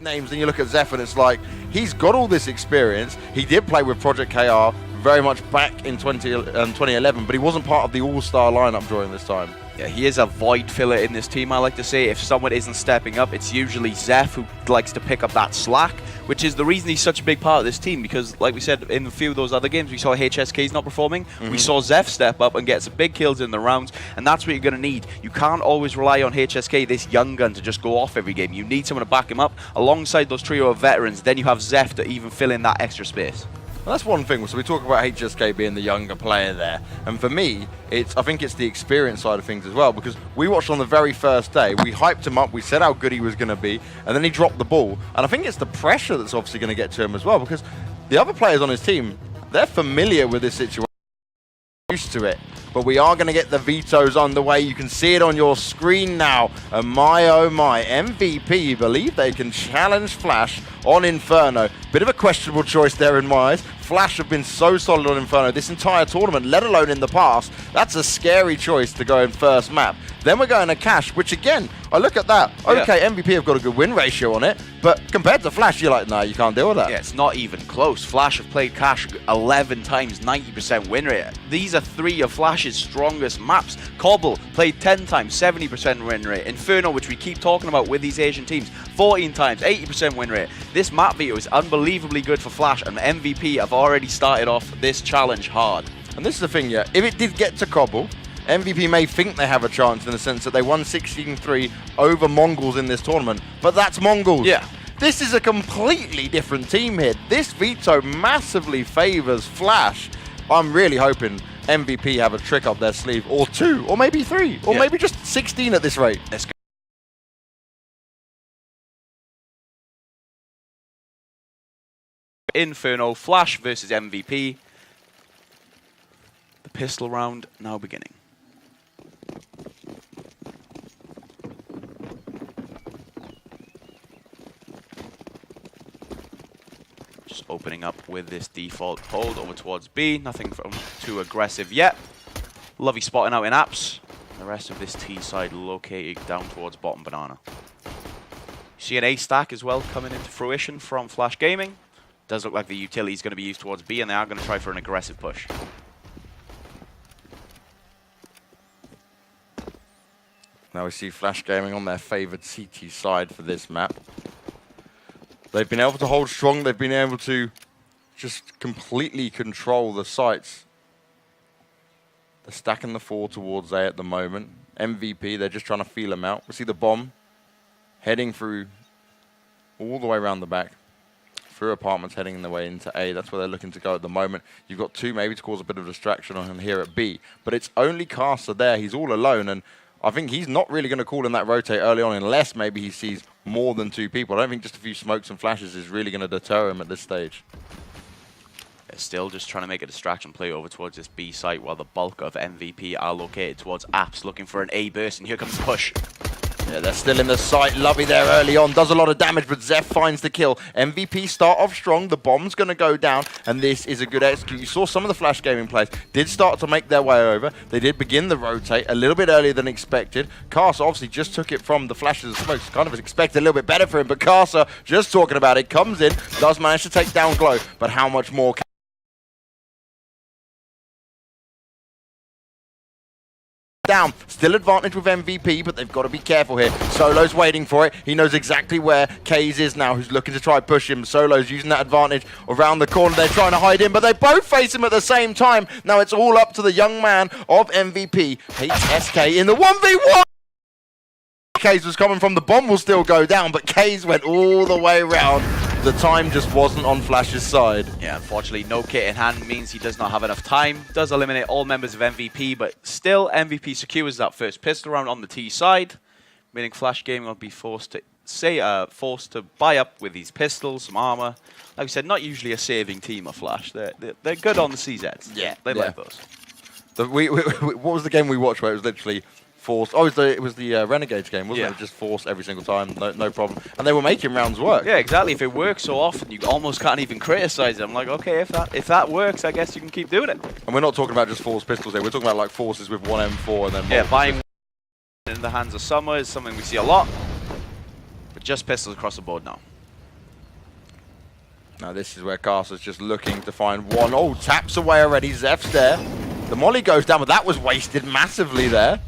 names, and you look at Zeph and it's like, he's got all this experience. He did play with Project KR very much back in 2011, but he wasn't part of the all-star lineup during this time. Yeah, he is a void filler in this team, I like to say. If someone isn't stepping up, it's usually Zeph who likes to pick up that slack, which is the reason he's such a big part of this team, because like we said, in a few of those other games, we saw HSK's not performing. We saw Zeph step up and get some big kills in the rounds, and that's what you're going to need. You can't always rely on HSK, this young gun, to just go off every game. You need someone to back him up alongside those trio of veterans. Then you have Zeph to even fill in that extra space. Well, that's one thing. So we talk about HSK being the younger player there, and for me, I think it's the experience side of things as well, because we watched on the very first day, we hyped him up, we said how good he was going to be, and then he dropped the ball. And I think it's the pressure that's obviously going to get to him as well, because the other players on his team, they're familiar with this situation, used to it. But we are going to get the vetoes underway. You can see it on your screen now. And my oh my, MVP believe they can challenge Flash on Inferno. Bit of a questionable choice there in my eyes. Flash have been so solid on Inferno this entire tournament, let alone in the past. That's a scary choice to go in first map. Then we're going to Cash, which again, I look at that. Okay, yeah. MVP have got a good win ratio on it, but compared to Flash, you're like, nah, you can't deal with that. Yeah, it's not even close. Flash have played Cash 11 times, 90% win rate. These are 3 of Flash's strongest maps. Cobble played 10 times, 70% win rate. Inferno, which we keep talking about with these Asian teams, 14 times, 80% win rate. This map veto is unbelievably good for Flash, and MVP have already started off this challenge hard. And this is the thing, yeah, if it did get to Cobble, MVP may think they have a chance in the sense that they won 16-3 over MongolZ in this tournament, but that's MongolZ. Yeah. This is a completely different team here. This veto massively favors Flash. I'm really hoping MVP have a trick up their sleeve, or 2, or maybe 3, or maybe just 16 at this rate. Let's go. Inferno, Flash versus MVP. The pistol round now beginning. Just opening up with this default hold over towards B. Nothing too aggressive yet. Lovey spotting out in apps. The rest of this T side located down towards bottom banana. You see an A stack as well coming into fruition from Flash Gaming. Does look like the utility is going to be used towards B, and they are going to try for an aggressive push. Now we see Flash Gaming on their favoured CT side for this map. They've been able to hold strong. They've been able to just completely control the sites. They're stacking the 4 towards A at the moment. MVP, they're just trying to feel him out. We see the bomb heading through all the way around the back. Through apartments, heading in the way into A. That's where they're looking to go at the moment. You've got 2 maybe to cause a bit of distraction on him here at B. But it's only Caster there. He's all alone, and I think he's not really going to call in that rotate early on unless maybe he sees more than 2 people. I don't think just a few smokes and flashes is really going to deter him at this stage. They're still just trying to make a distraction play over towards this B site while the bulk of MVP are located towards apps looking for an A burst, and here comes the push. Yeah, they're still in the site. Lovey there early on. Does a lot of damage, but Zeph finds the kill. MVP start off strong. The bomb's going to go down, and this is a good execute. You saw some of the Flash Gaming players did start to make their way over. They did begin the rotate a little bit earlier than expected. Carcer obviously just took it from the flashes of smokes. Kind of expected a little bit better for him, but Carcer, just talking about it, comes in, does manage to take down Glow, but how much more can down. Still advantage with MVP, but they've got to be careful here. Solo's waiting for it. He knows exactly where Kaze is now, who's looking to try and push him. Solo's using that advantage around the corner. They're trying to hide him, but they both face him at the same time. Now it's all up to the young man of MVP, HSK, in the 1v1. Kaze was coming from, the bomb will still go down, but Kaze went all the way around. The time just wasn't on Flash's side. Yeah, unfortunately, no kit in hand means he does not have enough time. Does eliminate all members of MVP, but still MVP secures that first pistol round on the T side, meaning Flash Gaming will be forced to buy up with these pistols, some armor. Like we said, not usually a saving team of Flash. They're good on the CZs. Yeah, they like those. What was the game we watched where it was literally force? Oh, it was the Renegades game, wasn't it? Just force every single time, no problem. And they were making rounds work. Yeah, exactly. If it works so often, you almost can't even criticize it. I'm like, okay, if that works, I guess you can keep doing it. And we're not talking about just force pistols here. We're talking about like forces with 1 M4 and then... Yeah, buying in the hands of Summer is something we see a lot. But just pistols across the board now. Now this is where Castle's just looking to find one. Oh, taps away already. Zeph's there. The molly goes down, but that was wasted massively there.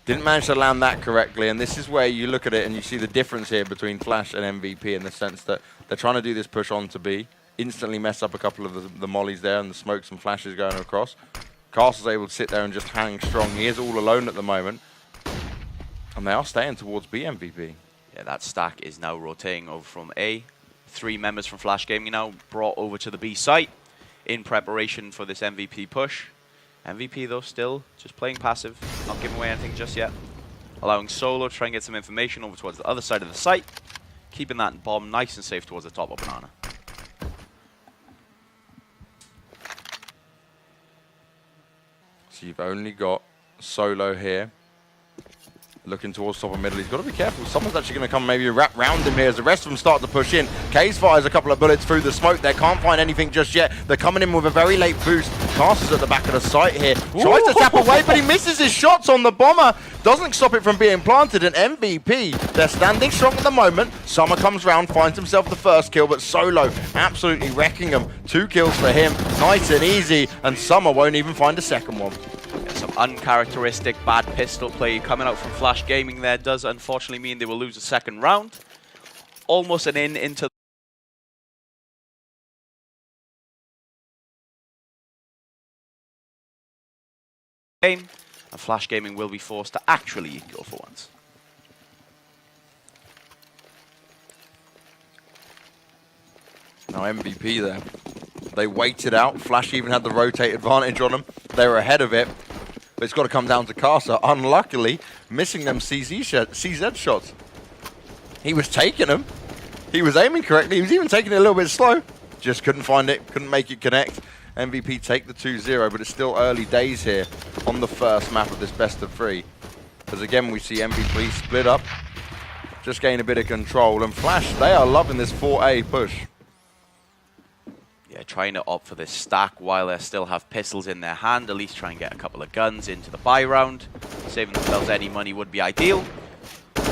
Didn't manage to land that correctly, and this is where you look at it and you see the difference here between Flash and MVP in the sense that they're trying to do this push on to B, instantly mess up a couple of the mollies there and the smokes and flashes going across. Castle's able to sit there and just hang strong. He is all alone at the moment, and they are staying towards B MVP. Yeah, that stack is now rotating over from A. 3 members from Flash Gaming now brought over to the B site in preparation for this MVP push. MVP, though, still just playing passive, not giving away anything just yet. Allowing Solo to try and get some information over towards the other side of the site. Keeping that bomb nice and safe towards the top of Banana. So you've only got Solo here. Looking towards top of middle. He's got to be careful. Someone's actually going to come maybe wrap round him here as the rest of them start to push in. Kaze fires a couple of bullets through the smoke. They can't find anything just yet. They're coming in with a very late boost. Castle's at the back of the site here. Tries to tap away, but he misses his shots on the bomber. Doesn't stop it from being planted. And MVP, they're standing strong at the moment. Summer comes round, finds himself the first kill, but Solo absolutely wrecking him. 2 kills for him. Nice and easy. And Summer won't even find a second one. Some uncharacteristic bad pistol play coming out from Flash Gaming there does unfortunately mean they will lose a second round. Almost an in into the game, and Flash Gaming will be forced to actually go for once. Now MVP there. They waited out. Flash even had the rotate advantage on them. They were ahead of it. But it's got to come down to Casa. Unluckily, missing them CZ shots. He was taking them. He was aiming correctly. He was even taking it a little bit slow. Just couldn't find it. Couldn't make it connect. MVP take the 2-0, but it's still early days here on the first map of this best of 3. As again, we see MVP split up. Just gain a bit of control. And Flash, they are loving this 4A push. Yeah, trying to opt for this stack while they still have pistols in their hand. At least try and get a couple of guns into the buy round. Saving themselves any money would be ideal.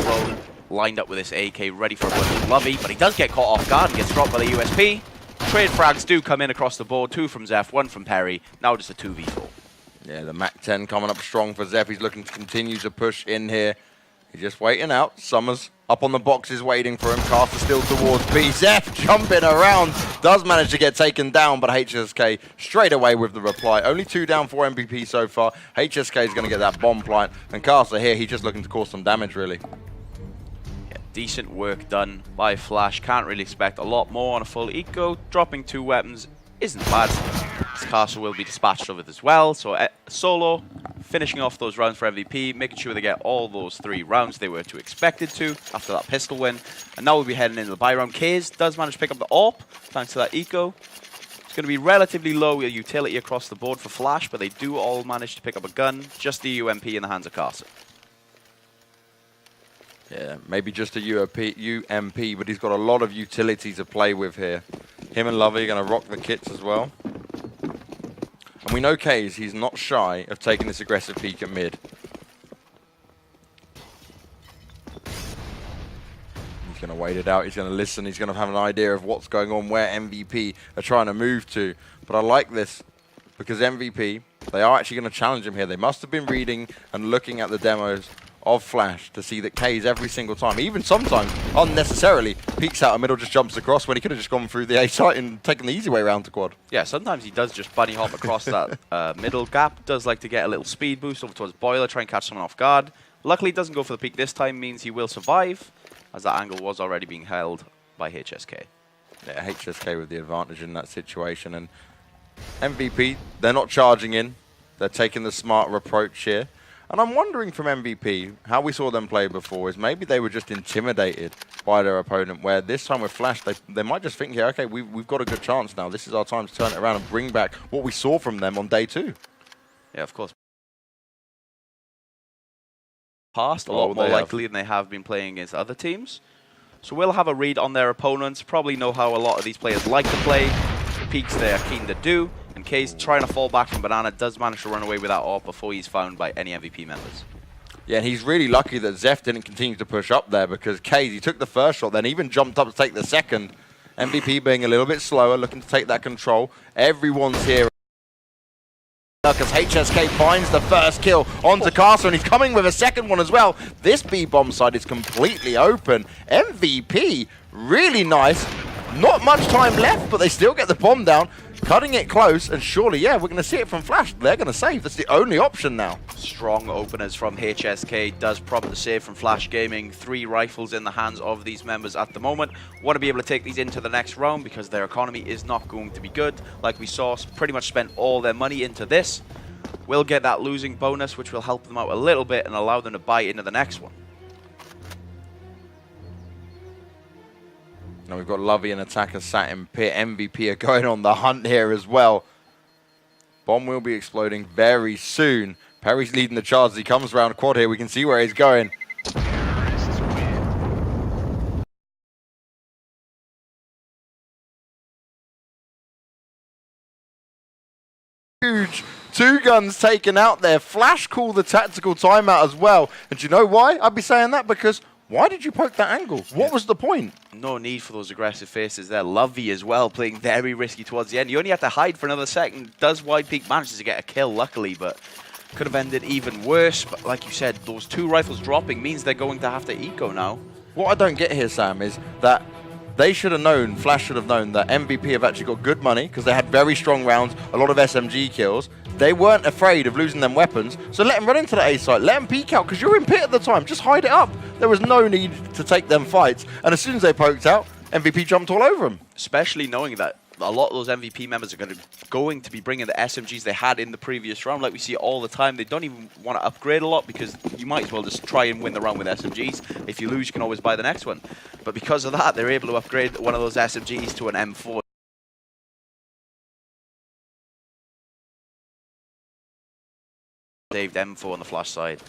Ro lined up with this AK, ready for a bunch of Lovey, but he does get caught off guard and gets dropped by the USP. Trade frags do come in across the board. 2 from Zeph, 1 from Perry. Now just a 2v4. Yeah, the MAC-10 coming up strong for Zeph. He's looking to continue to push in here. He's just waiting out. Summers up on the boxes waiting for him. Caster still towards B. Zeph jumping around. Does manage to get taken down, but HSK straight away with the reply. Only 2 down for MVP so far. HSK is going to get that bomb plant. And Caster here, he's just looking to cause some damage, really. Yeah, decent work done by Flash. Can't really expect a lot more on a full eco. Dropping 2 weapons isn't bad. This Caster will be dispatched of it as well. So Solo finishing off those rounds for MVP, making sure they get all those 3 rounds they were to expected to after that pistol win. And now we'll be heading into the buy round. Kaze does manage to pick up the AWP thanks to that eco. It's going to be relatively low utility across the board for Flash, but they do all manage to pick up a gun. Just the UMP in the hands of Caster. Yeah, maybe just a UMP, but he's got a lot of utility to play with here. Him and Lovey are going to rock the kits as well. And we know Kaze, he's not shy of taking this aggressive peek at mid. He's going to wait it out, he's going to listen, he's going to have an idea of what's going on, where MVP are trying to move to. But I like this, because MVP, they are actually going to challenge him here. They must have been reading and looking at the demos of Flash to see that Kaze every single time, even sometimes unnecessarily, peeks out a middle, just jumps across when he could have just gone through the A site and taken the easy way around to quad. Yeah, sometimes he does just bunny hop across that middle gap. Does like to get a little speed boost over towards Boiler, try and catch someone off guard. Luckily, doesn't go for the peak this time, means he will survive, as that angle was already being held by HSK. Yeah, HSK with the advantage in that situation. And MVP, they're not charging in. They're taking the smarter approach here. And I'm wondering from MVP, how we saw them play before is maybe they were just intimidated by their opponent, where this time with Flash, they might just think, yeah, okay, we've got a good chance now. This is our time to turn it around and bring back what we saw from them on day 2. Yeah, of course. Past, a lot more likely than they have been playing against other teams. So we'll have a read on their opponents, probably know how a lot of these players like to play, the peaks they are keen to do. And Kaze trying to fall back from Banana does manage to run away with that AWP before he's found by any MVP members. Yeah, and he's really lucky that Zeph didn't continue to push up there, because Kaze, he took the first shot, then even jumped up to take the second. MVP being a little bit slower, looking to take that control. Everyone's here. Because HSK finds the first kill onto Castle, and he's coming with a second one as well. This B-bomb side is completely open. MVP, really nice. Not much time left, but they still get the bomb down. Cutting it close, and surely, yeah, we're going to see it from Flash. They're going to save. That's the only option now. Strong openers from HSK does prompt the save from Flash Gaming. 3 rifles in the hands of these members at the moment. Want to be able to take these into the next round because their economy is not going to be good. Like we saw, pretty much spent all their money into this. Will get that losing bonus, which will help them out a little bit and allow them to buy into the next one. Now we've got Lovey and Attacker sat in pit. MVP are going on the hunt here as well. Bomb will be exploding very soon. Perry's leading the charge as he comes around quad here. We can see where he's going. Huge. 2 guns taken out there. Flash called the tactical timeout as well. And do you know why I'd be saying that? Because why did you poke that angle? What was the point? No need for those aggressive faces there. Lovey as well, playing very risky towards the end. You only have to hide for another second. Does Wide Peak manages to get a kill, luckily, but could have ended even worse. But like you said, those 2 rifles dropping means they're going to have to eco now. What I don't get here, Sam, is that they should have known, Flash should have known, that MVP have actually got good money because they had very strong rounds, a lot of SMG kills. They weren't afraid of losing them weapons, so let them run into the A site, let them peek out, because you're in pit at the time, just hide it up. There was no need to take them fights, and as soon as they poked out, MVP jumped all over them. Especially knowing that a lot of those MVP members are going to be bringing the SMGs they had in the previous round, like we see all the time. They don't even want to upgrade a lot because you might as well just try and win the round with SMGs. If you lose, you can always buy the next one. But because of that, they're able to upgrade one of those SMGs to an M4. Saved M4 on the Flash side.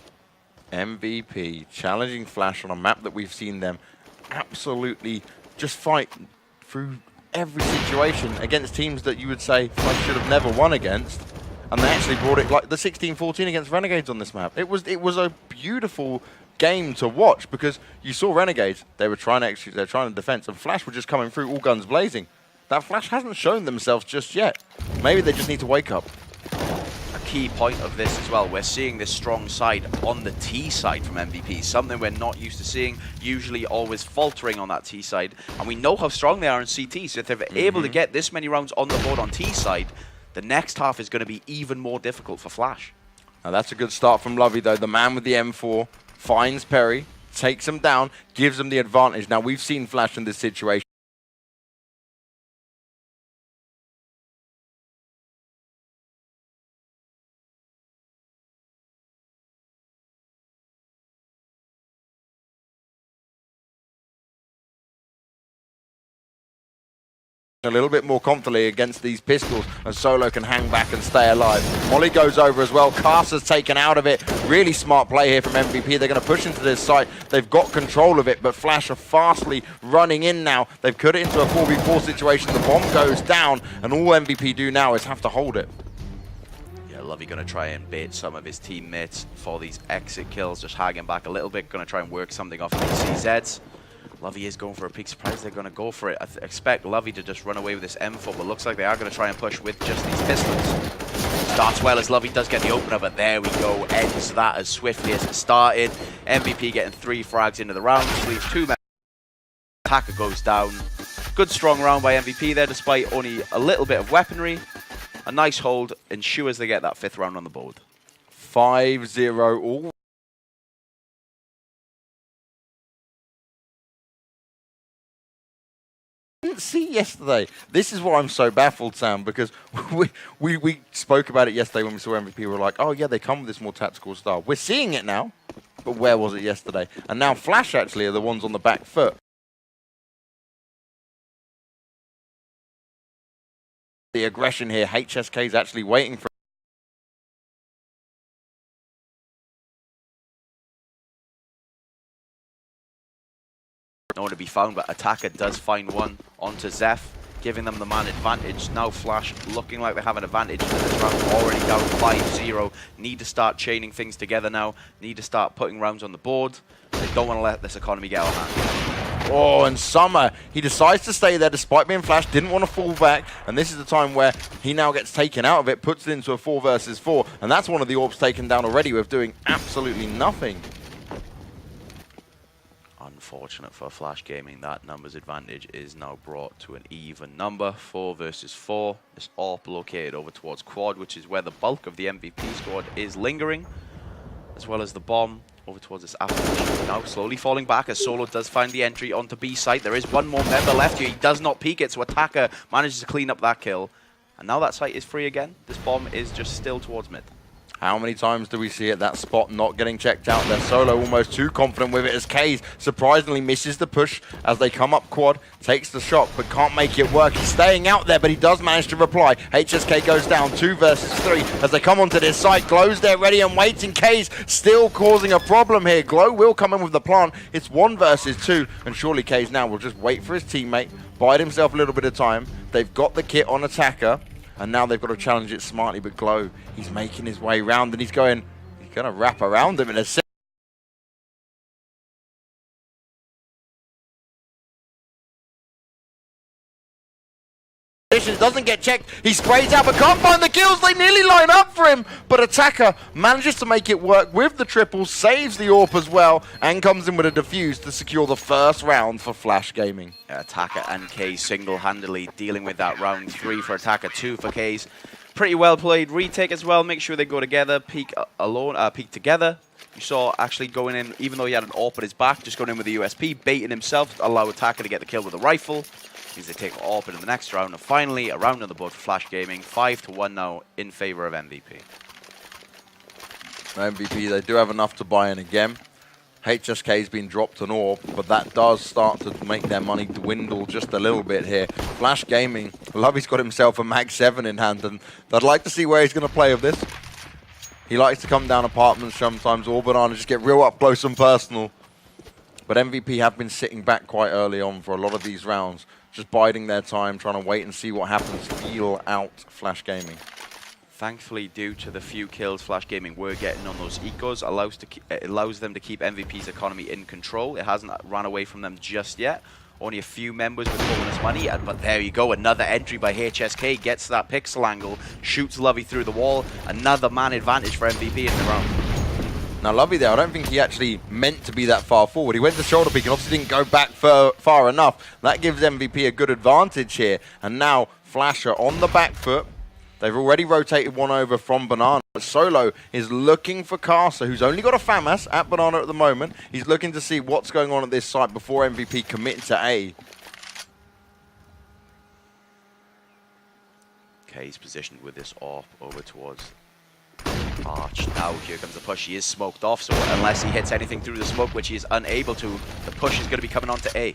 MVP challenging Flash on a map that we've seen them absolutely just fight through every situation against teams that you would say Flash should have never won against, and they actually brought it like the 16-14 against Renegades on this map. It was a beautiful game to watch because you saw Renegades, they were trying to execute, they were trying to defense, and Flash were just coming through all guns blazing. That Flash hasn't shown themselves just yet. Maybe they just need to wake up. Key point of this as well, we're seeing this strong side on the T side from MVP, something we're not used to seeing, usually always faltering on that T side, and we know how strong they are in CT, so if they're able to get this many rounds on the board on T side, the next half is going to be even more difficult for Flash. Now that's a good start from Lovey though, the man with the M4 finds Perry, takes him down, gives him the advantage. Now we've seen Flash in this situation. A little bit more confidently against these pistols, and Solo can hang back and stay alive. Molly goes over as well. Caster's taken out of it. Really smart play here from MVP. They're going to push into this site. They've got control of it, but Flash are fastly running in now. They've cut it into a 4v4 situation. The bomb goes down, and all MVP do now is have to hold it. Yeah, Lovey going to try and bait some of his teammates for these exit kills, just hanging back a little bit. Going to try and work something off these CZs. Lovey is going for a peak surprise. They're going to go for it. I expect Lovey to just run away with this M4, but looks like they are going to try and push with just these pistols. Starts well as Lovey does get the opener, but there we go. Ends that as swiftly as it started. MVP getting 3 frags into the round. Leaves 2 men. Attacker goes down. Good strong round by MVP there, despite only a little bit of weaponry. A nice hold ensures they get that 5th round on the board. 5-0 all. Didn't see yesterday. This is why I'm so baffled, Sam, because we spoke about it yesterday when we saw MVP. We were like, oh yeah, they come with this more tactical style. We're seeing it now, but where was it yesterday? And now Flash actually are the ones on the back foot. The aggression here, HSK is actually waiting for nowhere to be found, but Attacker does find one onto Zeph, giving them the man advantage. Now Flash looking like they have an advantage in this round, already down 5-0. Need to start chaining things together now, need to start putting rounds on the board. They don't want to let this economy get out of hand. Oh, and Summer, he decides to stay there despite being flashed, didn't want to fall back, and this is the time where he now gets taken out of it, puts it into a 4 versus 4, and that's one of the orbs taken down already with doing absolutely nothing. Unfortunate for Flash Gaming, that numbers advantage is now brought to an even number, 4 versus 4. This AWP located over towards Quad, which is where the bulk of the MVP squad is lingering, as well as the bomb over towards this Avalanche. Now slowly falling back as Solo does find the entry onto B site. There is one more member left here. He does not peek it, so Attacker manages to clean up that kill. And now that site is free again. This bomb is just still towards mid. How many times do we see it, that spot not getting checked out there? Solo almost too confident with it as Kaze surprisingly misses the push as they come up Quad, takes the shot but can't make it work. He's staying out there, but he does manage to reply. HSK goes down 2 versus 3 as they come onto this site. Glow's there ready and waiting. Kaze still causing a problem here. Glow will come in with the plant. It's 1 versus 2 and surely Kaze now will just wait for his teammate, bide himself a little bit of time. They've got the kit on Attacker. And now they've got to challenge it smartly, but Glow, he's making his way around and he's going to wrap around him in a second. Doesn't get checked, he sprays out but can't find the kills. They nearly line up for him, but Attacker manages to make it work with the triple, saves the AWP as well, and comes in with a defuse to secure the first round for Flash Gaming. Attacker and Kaze single-handedly dealing with that round 3 for Attacker, 2 for Kaze. Pretty well played retake as well. Make sure they go together, peek alone, peek together. You saw actually going in, even though he had an AWP at his back, just going in with the USP, baiting himself, allow Attacker to get the kill with a rifle. Means they take AWP in the next round, and finally a round on the board for Flash Gaming, 5-1 now in favor of MVP. MVP, they do have enough to buy in again. HSK's been dropped an AWP, but that does start to make their money dwindle just a little bit here. Flash Gaming, Lovey's got himself a Mag 7 in hand, and I'd like to see where he's going to play with this. He likes to come down apartments sometimes, or Banana, just get real up close and personal. But MVP have been sitting back quite early on for a lot of these rounds, just biding their time, trying to wait and see what happens, feel out Flash Gaming. Thankfully, due to the few kills Flash Gaming were getting on those ecos, it allows them to keep MVP's economy in control. It hasn't run away from them just yet. Only a few members with bonus money, but there you go. Another entry by HSK, gets that pixel angle, shoots Lovey through the wall. Another man advantage for MVP in the round. Now Lovey there, I don't think he actually meant to be that far forward. He went to shoulder peek and obviously didn't go back far enough. That gives MVP a good advantage here. And now Flasher on the back foot. They've already rotated one over from Banana. Solo is looking for Casa, who's only got a FAMAS at Banana at the moment. He's looking to see what's going on at this site before MVP commit to A. Okay, he's positioned with this AWP over towards Arch. Now here comes the push. He is smoked off, so unless he hits anything through the smoke, which he is unable to, the push is going to be coming on to A.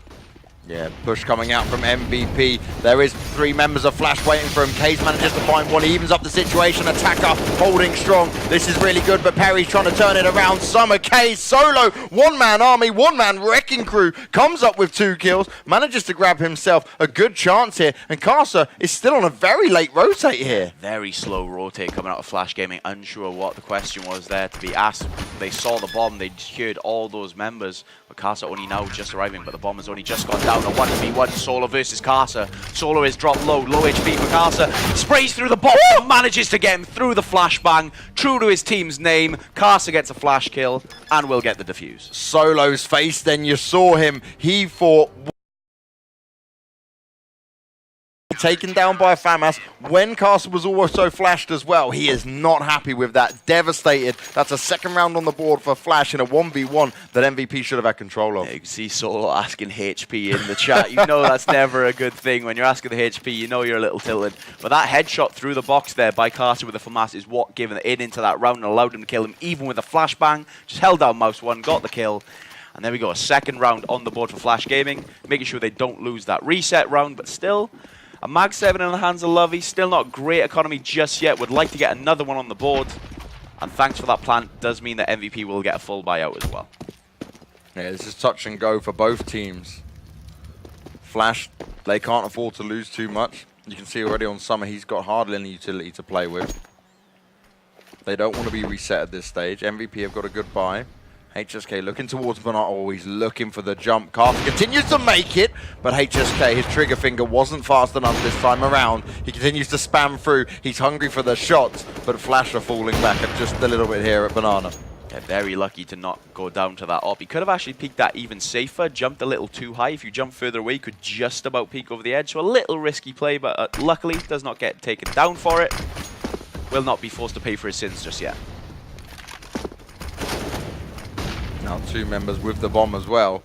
Yeah, push coming out from MVP. There is 3 members of Flash waiting for him. Kaze manages to find one. He evens up the situation. Attacker holding strong. This is really good, but Perry's trying to turn it around. Summer, Kaze, Solo, 1-man army, 1-man wrecking crew. Comes up with 2 kills. Manages to grab himself a good chance here. And Casa is still on a very late rotate here. Very slow rotate coming out of Flash Gaming. Unsure what the question was there to be asked. They saw the bomb. They secured all those members. But Casa only now just arriving, but the bomb has only just gone down. A 1v1 Solo versus Casa. Solo is dropped low HP for Casa. Sprays through the box, manages to get him through the flashbang. True to his team's name, Casa gets a flash kill and will get the defuse. Solo's face, then you saw him. He fought taken down by a FAMAS when Castle was also flashed as well. He is not happy with that. Devastated. That's a second round on the board for Flash in a 1v1 that MVP should have had control of. Yeah, you can see Solo asking HP in the chat. You know that's never a good thing. When you're asking the HP, you know you're a little tilted. But that headshot through the box there by Carter with the FAMAS is what gave it into that round and allowed him to kill him even with a flashbang. Just held down mouse 1, got the kill. And there we go, a second round on the board for Flash Gaming, making sure they don't lose that reset round, but still, a Mag 7 in the hands of Lovey, still not great economy just yet, would like to get another one on the board. And thanks for that plant, does mean that MVP will get a full buyout as well. Yeah, this is touch and go for both teams. Flash, they can't afford to lose too much. You can see already on Summer, he's got hardly any utility to play with. They don't want to be reset at this stage. MVP have got a good buy. HSK looking towards Bernard. Oh, he's looking for the jump. Carter continues to make it, but HSK, his trigger finger wasn't fast enough this time around. He continues to spam through. He's hungry for the shots, but Flash are falling back just a little bit here at Banana. Yeah, very lucky to not go down to that op. He could have actually peeked that even safer, jumped a little too high. If you jump further away, you could just about peek over the edge. So a little risky play, but luckily does not get taken down for it. Will not be forced to pay for his sins just yet. Now 2 members with the bomb as well.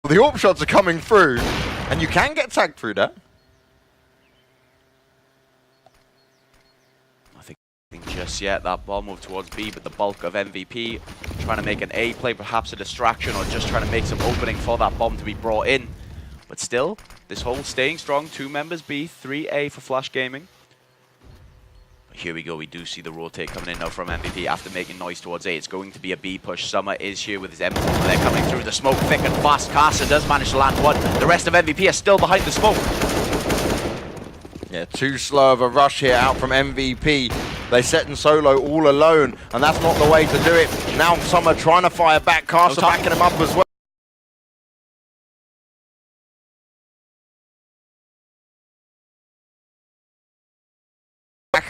The AWP shots are coming through, and you can get tagged through that. Nothing just yet. That ball moved towards B, but the bulk of MVP trying to make an A play, perhaps a distraction, or just trying to make some opening for that bomb to be brought in. But still, this whole staying strong. 2 members B, 3A for Flash Gaming. Here we go, we do see the rotate coming in now from MVP after making noise towards A. It's going to be a B push. Summer is here with his M4. They're coming through the smoke thick and fast. Carson does manage to land one. The rest of MVP are still behind the smoke. Yeah, too slow of a rush here out from MVP. They set in solo all alone, and that's not the way to do it. Now Summer trying to fire back. Carson backing him up as well.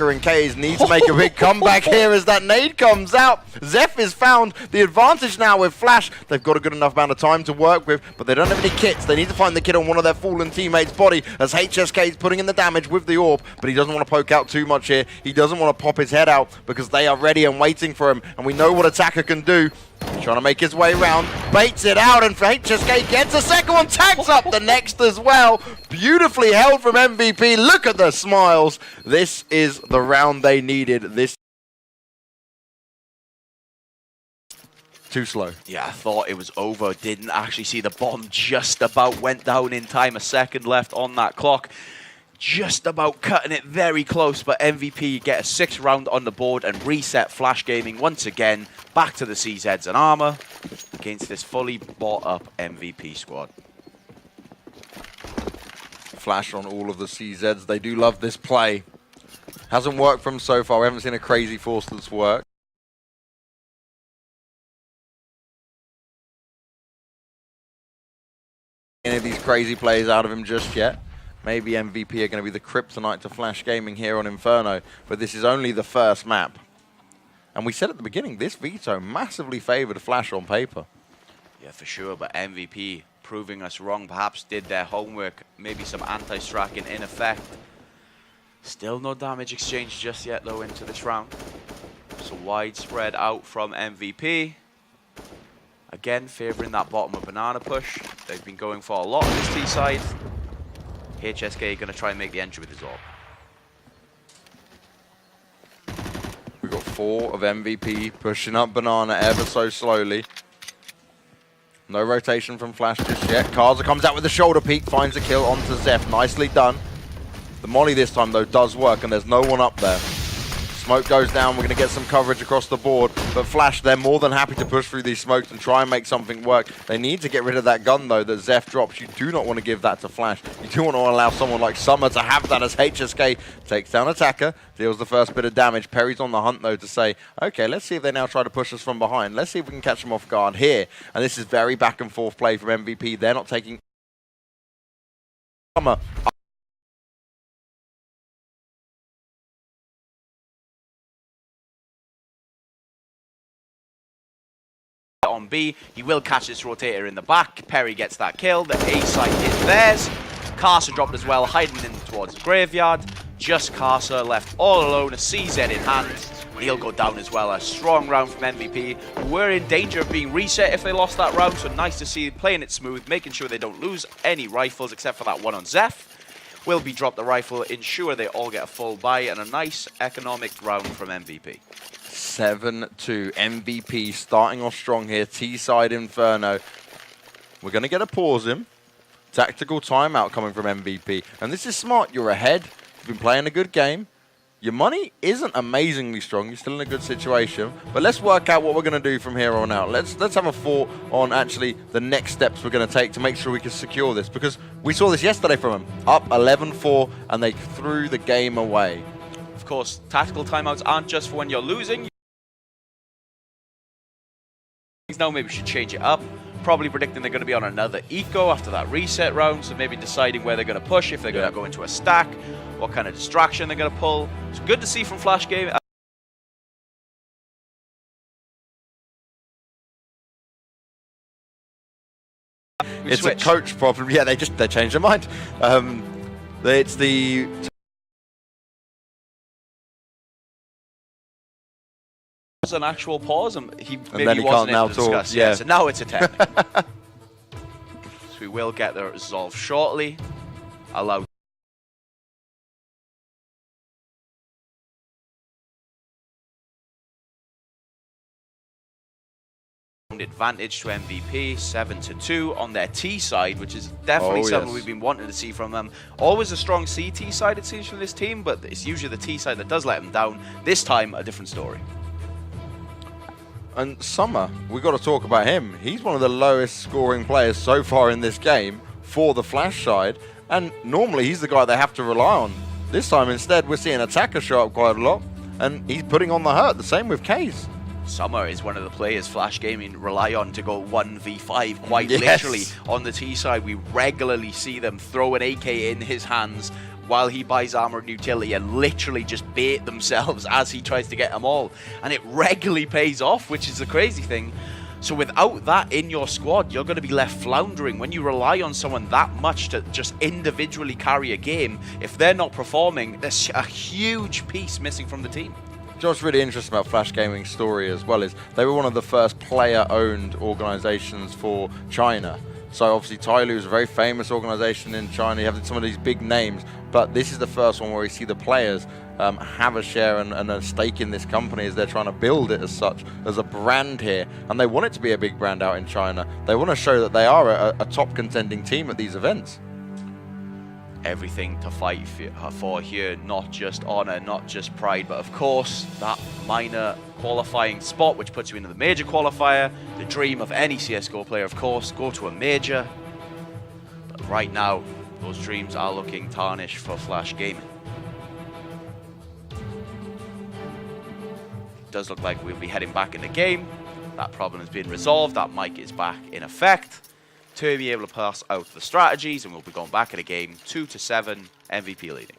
And Kays need to make a big comeback here as that nade comes out. Zeph is found the advantage now with Flash. They've got a good enough amount of time to work with, but they don't have any kits. They need to find the kit on one of their fallen teammates' body as HSK is putting in the damage with the AWP, but he doesn't want to poke out too much here. He doesn't want to pop his head out because they are ready and waiting for him, and we know what Attacker can do. He's trying to make his way around, baits it out, and HSK gets a second one, tags up the next as well. Beautifully held from MVP. Look at the smiles. This is the round they needed. This too slow. Yeah, I thought it was over. Didn't actually see the bomb. Just about went down in time. A second left on that clock. Just about cutting it very close, but MVP get a 6th round on the board and reset Flash Gaming once again back to the CZs and armor against this fully bought up MVP squad. Flash on all of the CZs. They do love this play. Hasn't worked for them so far. We haven't seen a crazy force that's worked. Any of these crazy plays out of him just yet. Maybe MVP are going to be the kryptonite to Flash Gaming here on Inferno, but this is only the first map. And we said at the beginning, this veto massively favored Flash on paper. Yeah, for sure, but MVP proving us wrong. Perhaps did their homework, maybe some anti-stracking in effect. Still no damage exchange just yet, though, into this round. So widespread out from MVP. Again, favoring that bottom of banana push. They've been going for a lot on this T side. HSK going to try and make the entry with his AWP. We've got 4 of MVP pushing up banana ever so slowly. No rotation from Flash just yet. Karza comes out with the shoulder peek, finds a kill onto Zeph. Nicely done. The molly this time, though, does work, and there's no one up there. Smoke goes down. We're going to get some coverage across the board. But Flash, they're more than happy to push through these smokes and try and make something work. They need to get rid of that gun, though, that Zeph drops. You do not want to give that to Flash. You do want to allow someone like Summer to have that as HSK takes down Attacker, deals the first bit of damage. Perry's on the hunt, though, to say, okay, let's see if they now try to push us from behind. Let's see if we can catch them off guard here. And this is very back and forth play from MVP. They're not taking Summer. On B, he will catch this rotator in the back. Perry gets that kill. The A site is theirs. Carcer dropped as well, hiding in towards the graveyard. Just Carcer left all alone, a CZ in hand. He'll go down as well. A strong round from MVP, who were in danger of being reset if they lost that round. So nice to see playing it smooth, making sure they don't lose any rifles except for that one on Zeph. Will be dropped the rifle, ensure they all get a full buy, and a nice economic round from MVP. 7-2. MVP starting off strong here. T-side Inferno. We're going to get a pause in. Tactical timeout coming from MVP. And this is smart. You're ahead. You've been playing a good game. Your money isn't amazingly strong. You're still in a good situation. But let's work out what we're going to do from here on out. Let's have a thought on actually the next steps we're going to take to make sure we can secure this. Because we saw this yesterday from them. Up 11-4, and they threw the game away. Of course, tactical timeouts aren't just for when you're losing. Now maybe we should change it up. Probably predicting they're going to be on another eco after that reset round, so maybe deciding where they're going to push, if they're going to go into a stack, what kind of distraction they're going to pull. It's good to see from Flash Game. It's a coach problem. Yeah, they changed their mind. It's the... an actual pause, and he then he can't now talk. Yeah, so now it's a 10. So we will get the resolve shortly. Allow advantage to MVP, 7-2 on their T side, which is definitely something we've been wanting to see from them. Always a strong CT side, it seems, from this team, but it's usually the T side that does let them down. This time, a different story. And Summer, we've got to talk about him. He's one of the lowest scoring players so far in this game for the Flash side, and normally he's the guy they have to rely on. This time instead we're seeing Attacker show up quite a lot, and he's putting on the hurt. The same with Case. Summer is one of the players Flash Gaming rely on to go 1v5 quite literally on the T side. We regularly see them throw an AK in his hands while he buys armor and utility and literally just bait themselves as he tries to get them all. And it regularly pays off, which is the crazy thing. So without that in your squad, you're going to be left floundering. When you rely on someone that much to just individually carry a game, if they're not performing, there's a huge piece missing from the team. What's really interesting about Flash Gaming's story as well is they were one of the first player-owned organizations for China. So obviously TyLoo is a very famous organization in China. You have some of these big names, but this is the first one where we see the players have a share and a stake in this company as they're trying to build it as such, as a brand here. And they want it to be a big brand out in China. They want to show that they are a top contending team at these events. Everything to fight for here, not just honor, not just pride, but of course that minor qualifying spot which puts you into the major qualifier. The dream of any CSGO player, of course, go to a major. But right now, those dreams are looking tarnished for Flash Gaming. It does look like we'll be heading back in the game. That problem has been resolved. That mic is back in effect. To be able to pass out the strategies, and we'll be going back in a game 2-7, MVP leading.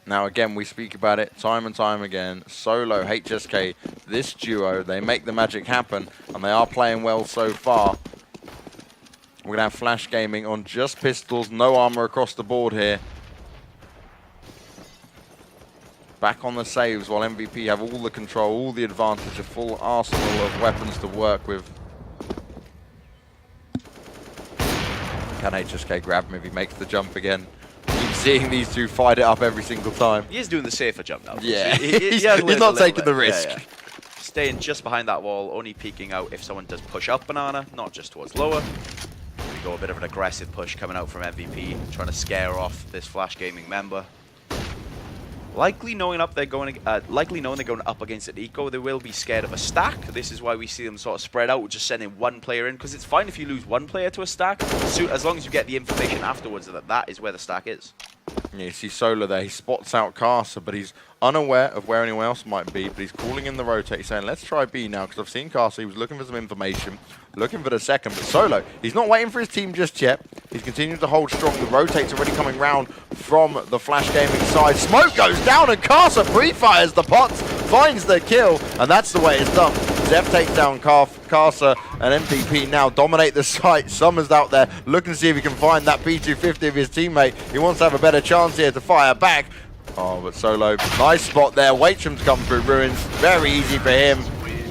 Now again, we speak about it time and time again. Solo, HSK, this duo, they make the magic happen, and they are playing well so far. We're going to have Flash Gaming on just pistols, no armor across the board here. Back on the saves, while MVP have all the control, all the advantage, a full arsenal of weapons to work with. Can HSK grab him if he makes the jump again? Keep seeing these two fight it up every single time. He is doing the safer jump now. Yeah, he's not taking the risk. Yeah, yeah. Staying just behind that wall, only peeking out if someone does push up Banana, not just towards lower. We go a bit of an aggressive push coming out from MVP, trying to scare off this Flash Gaming member. Likely knowing they're going up against an eco, they will be scared of a stack. This is why we see them sort of spread out, just sending one player in, because it's fine if you lose one player to a stack, as long as you get the information afterwards that is where the stack is. Yeah, you see Solo there, he spots out Casa, but he's unaware of where anyone else might be, but he's calling in the rotate, he's saying, let's try B now, because I've seen Casa, he was looking for some information, looking for the second, but Solo, he's not waiting for his team just yet, he's continuing to hold strong, the rotate's already coming round from the Flash Gaming side, smoke goes down and Casa pre-fires the pots, finds the kill, and that's the way it's done. Zef takes down Casa, and MVP now dominate the site. Summer's out there looking to see if he can find that P250 of his teammate. He wants to have a better chance here to fire back. Oh, but Solo, nice spot there. Waitram's come through Ruins. Very easy for him.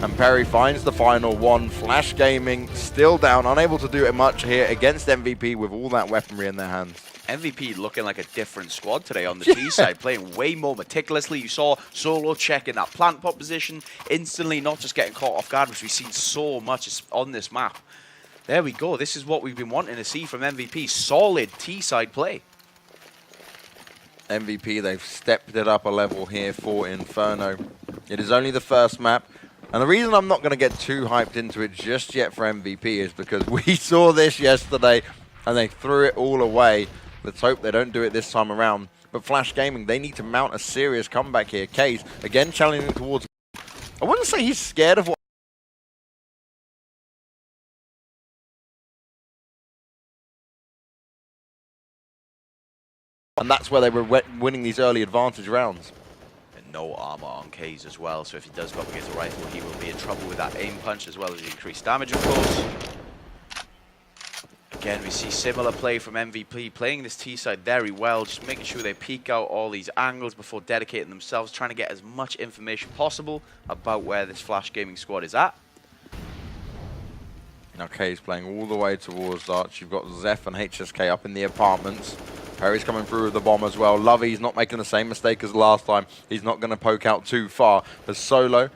And Perry finds the final one. Flash Gaming still down, unable to do it much here against MVP with all that weaponry in their hands. MVP looking like a different squad today on the T side, playing way more meticulously. You saw Solo checking that plant pot position instantly, not just getting caught off guard, which we've seen so much on this map. There we go. This is what we've been wanting to see from MVP. Solid T side play. MVP, they've stepped it up a level here for Inferno. It is only the first map. And the reason I'm not going to get too hyped into it just yet for MVP is because we saw this yesterday and they threw it all away. Let's hope they don't do it this time around. But Flash Gaming, they need to mount a serious comeback here. Case, again, challenging towards... I wouldn't say he's scared of what... And that's where they were winning these early advantage rounds. And no armor on Kaze as well, so if he does go up against a rifle, he will be in trouble with that aim punch as well as the increased damage, of course. Again, we see similar play from MVP, playing this T side very well, just making sure they peek out all these angles before dedicating themselves, trying to get as much information possible about where this Flash Gaming squad is at. Now Kay's playing all the way towards Arch. You've got Zeph and HSK up in the apartments. Perry's coming through with the bomb as well. Lovey's not making the same mistake as last time. He's not going to poke out too far. But Solo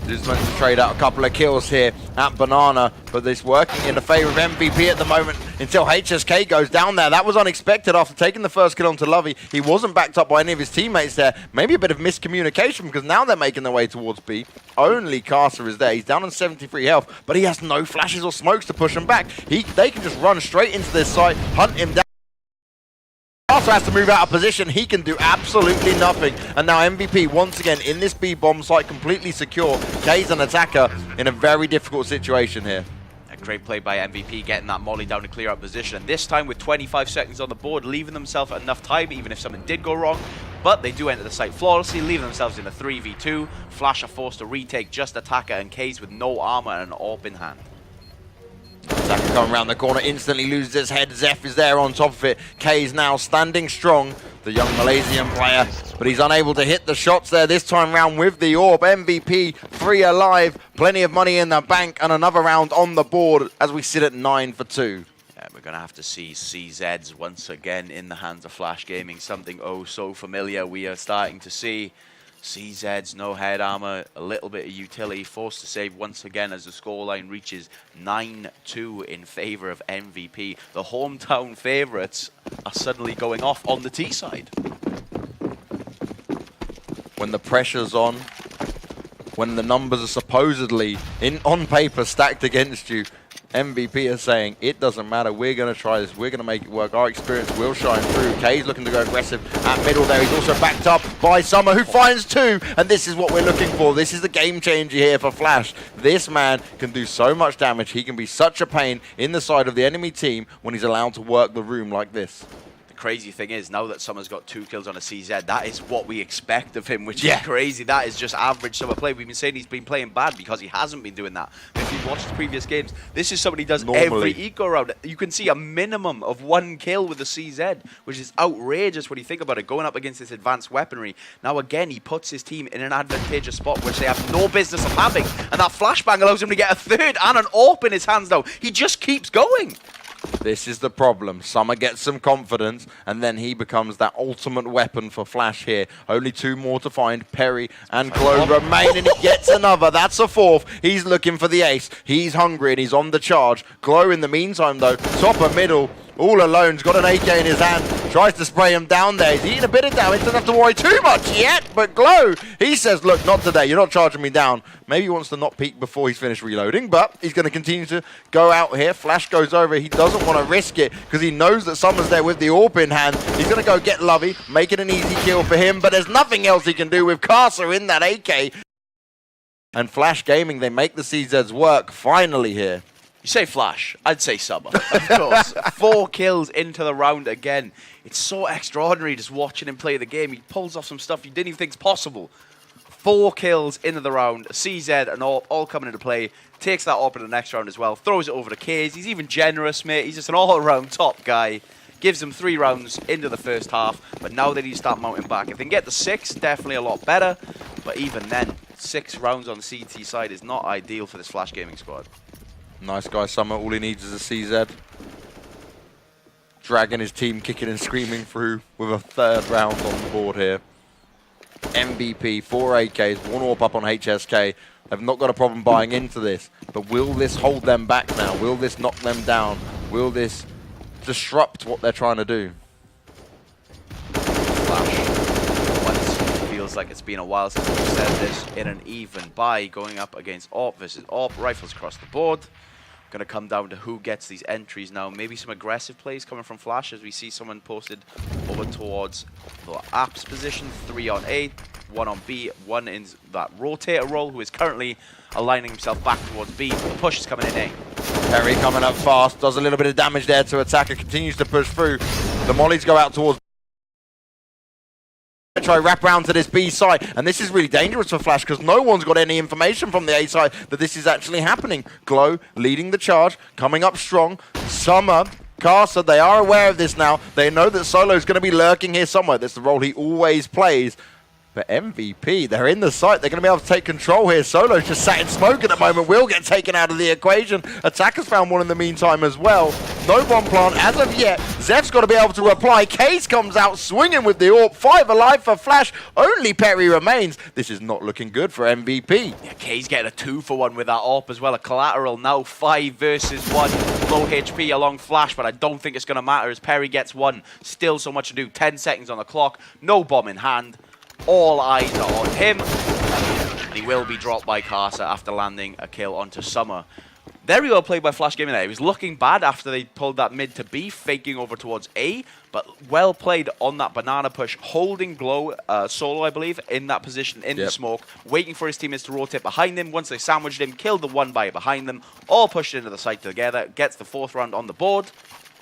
just managed to trade out a couple of kills here at Banana, but this working in the favor of MVP at the moment until HSK goes down there. That was unexpected after taking the first kill onto Lovey. He wasn't backed up by any of his teammates there. Maybe a bit of miscommunication because now they're making their way towards B. Only Carcer is there. He's down on 73 health, but he has no flashes or smokes to push him back. They can just run straight into this site, hunt him down. Also has to move out of position. He can do absolutely nothing. And now MVP once again in this B bomb site completely secure. Kay's an attacker in a very difficult situation here. A great play by MVP getting that molly down to clear out position. And this time with 25 seconds on the board, leaving themselves enough time even if something did go wrong. But they do enter the site flawlessly, leaving themselves in a 3v2. Flash are forced to retake just attacker and Kay's with no armor and an AWP in hand. Zaka coming around the corner, instantly loses his head. Zeph is there on top of it. Kay's now standing strong, the young Malaysian player, but he's unable to hit the shots there this time round with the AWP. MVP, 3 alive, plenty of money in the bank, and another round on the board as we sit at 9 for 2. Yeah, we're going to have to see CZs once again in the hands of Flash Gaming, something oh so familiar we are starting to see. CZ's no head armor, a little bit of utility, forced to save once again as the scoreline reaches 9-2 in favor of MVP. The hometown favorites are suddenly going off on the T side. When the pressure's on, when the numbers are supposedly on paper stacked against you, MVP is saying, it doesn't matter, we're going to try this, we're going to make it work, our experience will shine through. Kay's looking to go aggressive at middle there, he's also backed up by Summer who finds 2, and this is what we're looking for. This is the game changer here for Flash. This man can do so much damage, he can be such a pain in the side of the enemy team when he's allowed to work the room like this. Crazy thing is, now that Summer's got 2 kills on a CZ, that is what we expect of him, which is crazy. That is just average Summer play. We've been saying he's been playing bad because he hasn't been doing that. But if you watch the previous games, this is something he does every eco round. You can see a minimum of 1 kill with the CZ, which is outrageous when you think about it, going up against this advanced weaponry. Now again, he puts his team in an advantageous spot, which they have no business of having. And that flashbang allows him to get a 3rd and an AWP in his hands now. He just keeps going. This is the problem. Summer gets some confidence, and then he becomes that ultimate weapon for Flash here. Only 2 more to find. Perry and Glow remain, and he gets another. That's a 4th. He's looking for the ace. He's hungry, and he's on the charge. Glow, in the meantime, though, top of middle, all alone. He's got an AK in his hand. Tries to spray him down there. He's eating a bit of damage. Doesn't have to worry too much yet. But Glow, he says, look, not today. You're not charging me down. Maybe he wants to not peek before he's finished reloading. But he's going to continue to go out here. Flash goes over. He doesn't want to risk it because he knows that Summer's there with the AWP in hand. He's going to go get Lovey. Make it an easy kill for him. But there's nothing else he can do with Carcer in that AK. And Flash Gaming, they make the CZs work finally here. You say Flash, I'd say Summer, of course. 4 kills into the round again. It's so extraordinary just watching him play the game. He pulls off some stuff you didn't even think is possible. 4 kills into the round, CZ and all coming into play. Takes that AWP in the next round as well. Throws it over to Kaze. He's even generous, mate. He's just an all-around top guy. Gives them 3 rounds into the first half. But now they need to start mounting back. If they can get to 6, definitely a lot better. But even then, 6 rounds on the CT side is not ideal for this Flash Gaming squad. Nice guy, Summer. All he needs is a CZ. Dragging his team, kicking and screaming through with a 3rd round on the board here. MVP, 4 AKs, 1 AWP up on HSK. They've not got a problem buying into this. But will this hold them back now? Will this knock them down? Will this disrupt what they're trying to do? like it's been a while since we've said this in an even by going up against AWP versus AWP. Rifles across the board. Going to come down to who gets these entries now. Maybe some aggressive plays coming from Flash as we see someone posted over towards the Apps position. 3 on A, 1 on B, 1 in that rotator role, who is currently aligning himself back towards B. The push is coming in A. Perry coming up fast, does a little bit of damage there to Attacker, continues to push through. The mollies go out towards try wrap around to this B side, and this is really dangerous for Flash because no one's got any information from the A side that this is actually happening. Glow leading the charge, coming up strong. Summer, Casa, they are aware of this now. They know that Solo is going to be lurking here somewhere. That's the role he always plays. But MVP, they're in the site. They're going to be able to take control here. Solo's just sat in smoke at the moment. Will get taken out of the equation. Attacker's found one in the meantime as well. No bomb plant as of yet. Zeph's got to be able to reply. Case comes out swinging with the AWP. 5 alive for Flash. Only Perry remains. This is not looking good for MVP. Yeah, K's getting a 2-for-1 with that AWP as well. A collateral now 5 versus 1. Low HP along Flash, but I don't think it's going to matter as Perry gets 1. Still so much to do. 10 seconds on the clock. No bomb in hand. All eyes are on him. And he will be dropped by Casa after landing a kill onto Summer. Very well played by Flash Gaming there. He was looking bad after they pulled that mid to B, faking over towards A, but well played on that banana push, holding Glow, Solo, I believe, in that position, in the smoke, waiting for his teammates to rotate behind him. Once they sandwiched him, killed the one by behind them, all pushed into the site together, gets the 4th round on the board,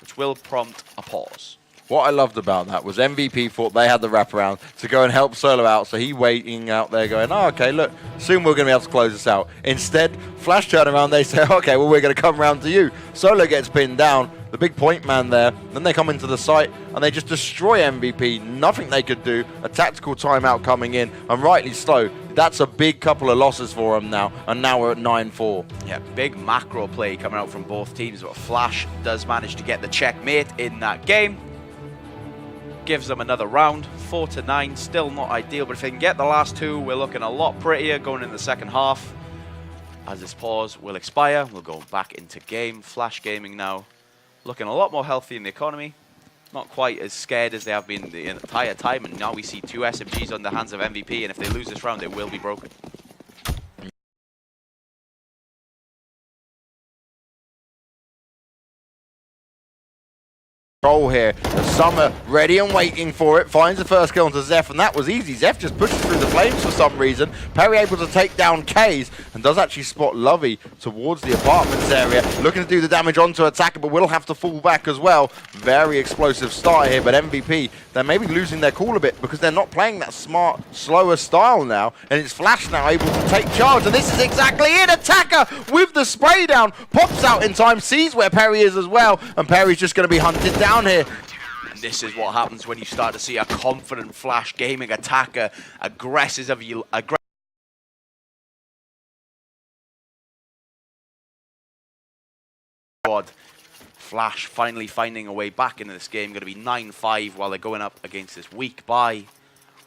which will prompt a pause. What I loved about that was MVP thought they had the wraparound to go and help Solo out, so he waiting out there going, oh, okay, look, soon we're going to be able to close this out. Instead, Flash turn around, they say, okay, well, we're going to come around to you. Solo gets pinned down, the big point man there, then they come into the site, and they just destroy MVP. Nothing they could do, a tactical timeout coming in, and rightly so. That's a big couple of losses for them now, and now we're at 9-4. Yeah, big macro play coming out from both teams, but Flash does manage to get the checkmate in that game. Gives them another round, 4-9, still not ideal, but if they can get the last 2, we're looking a lot prettier going in the second half. As this pause will expire, we'll go back into game. Flash Gaming now looking a lot more healthy in the economy, not quite as scared as they have been the entire time, and now we see 2 SMGs on the hands of MVP, and if they lose this round, it will be broken. Here, Summer ready and waiting for it, finds the first kill onto Zeph, and that was easy. Zeph just pushes through the flames for some reason. Perry able to take down Kays and does actually spot Lovey towards the apartments area, looking to do the damage onto Attacker, but will have to fall back as well. Very explosive start here, but MVP, they're maybe losing their cool a bit because they're not playing that smart, slower style now, and it's Flash now able to take charge, and this is exactly it. Attacker with the spray down, pops out in time, sees where Perry is as well, and Perry's just going to be hunted down here. And this is what happens when you start to see a confident Flash Gaming Attacker aggressive. Flash finally finding a way back into this game. Going to be 9-5 while they're going up against this weak buy,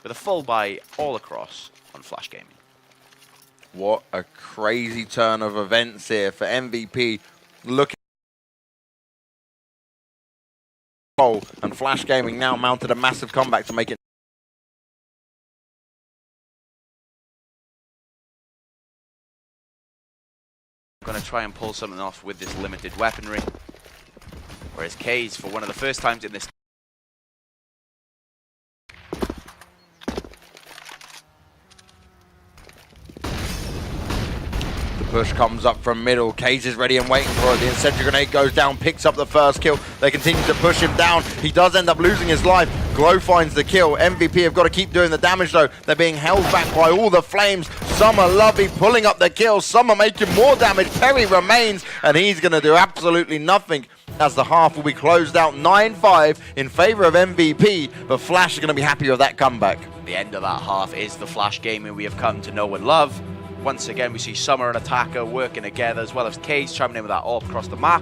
with a full buy all across on Flash Gaming. What a crazy turn of events here for MVP. Looking. And Flash Gaming now mounted a massive comeback to make it. Going to try and pull something off with this limited weaponry. Whereas Kays, for one of the first times in this. Push comes up from middle. Kays is ready and waiting for it. The incendiary grenade goes down, picks up the first kill. They continue to push him down. He does end up losing his life. Glow finds the kill. MVP have got to keep doing the damage though. They're being held back by all the flames. Summer Lovey pulling up the kill. Summer making more damage. Perry remains, and he's going to do absolutely nothing as the half will be closed out 9-5 in favor of MVP, but Flash is going to be happy with that comeback. The end of that half is the Flash Gaming we have come to know and love. Once again, we see Summer and Attacker working together, as well as Case chiming in with that AWP across the map.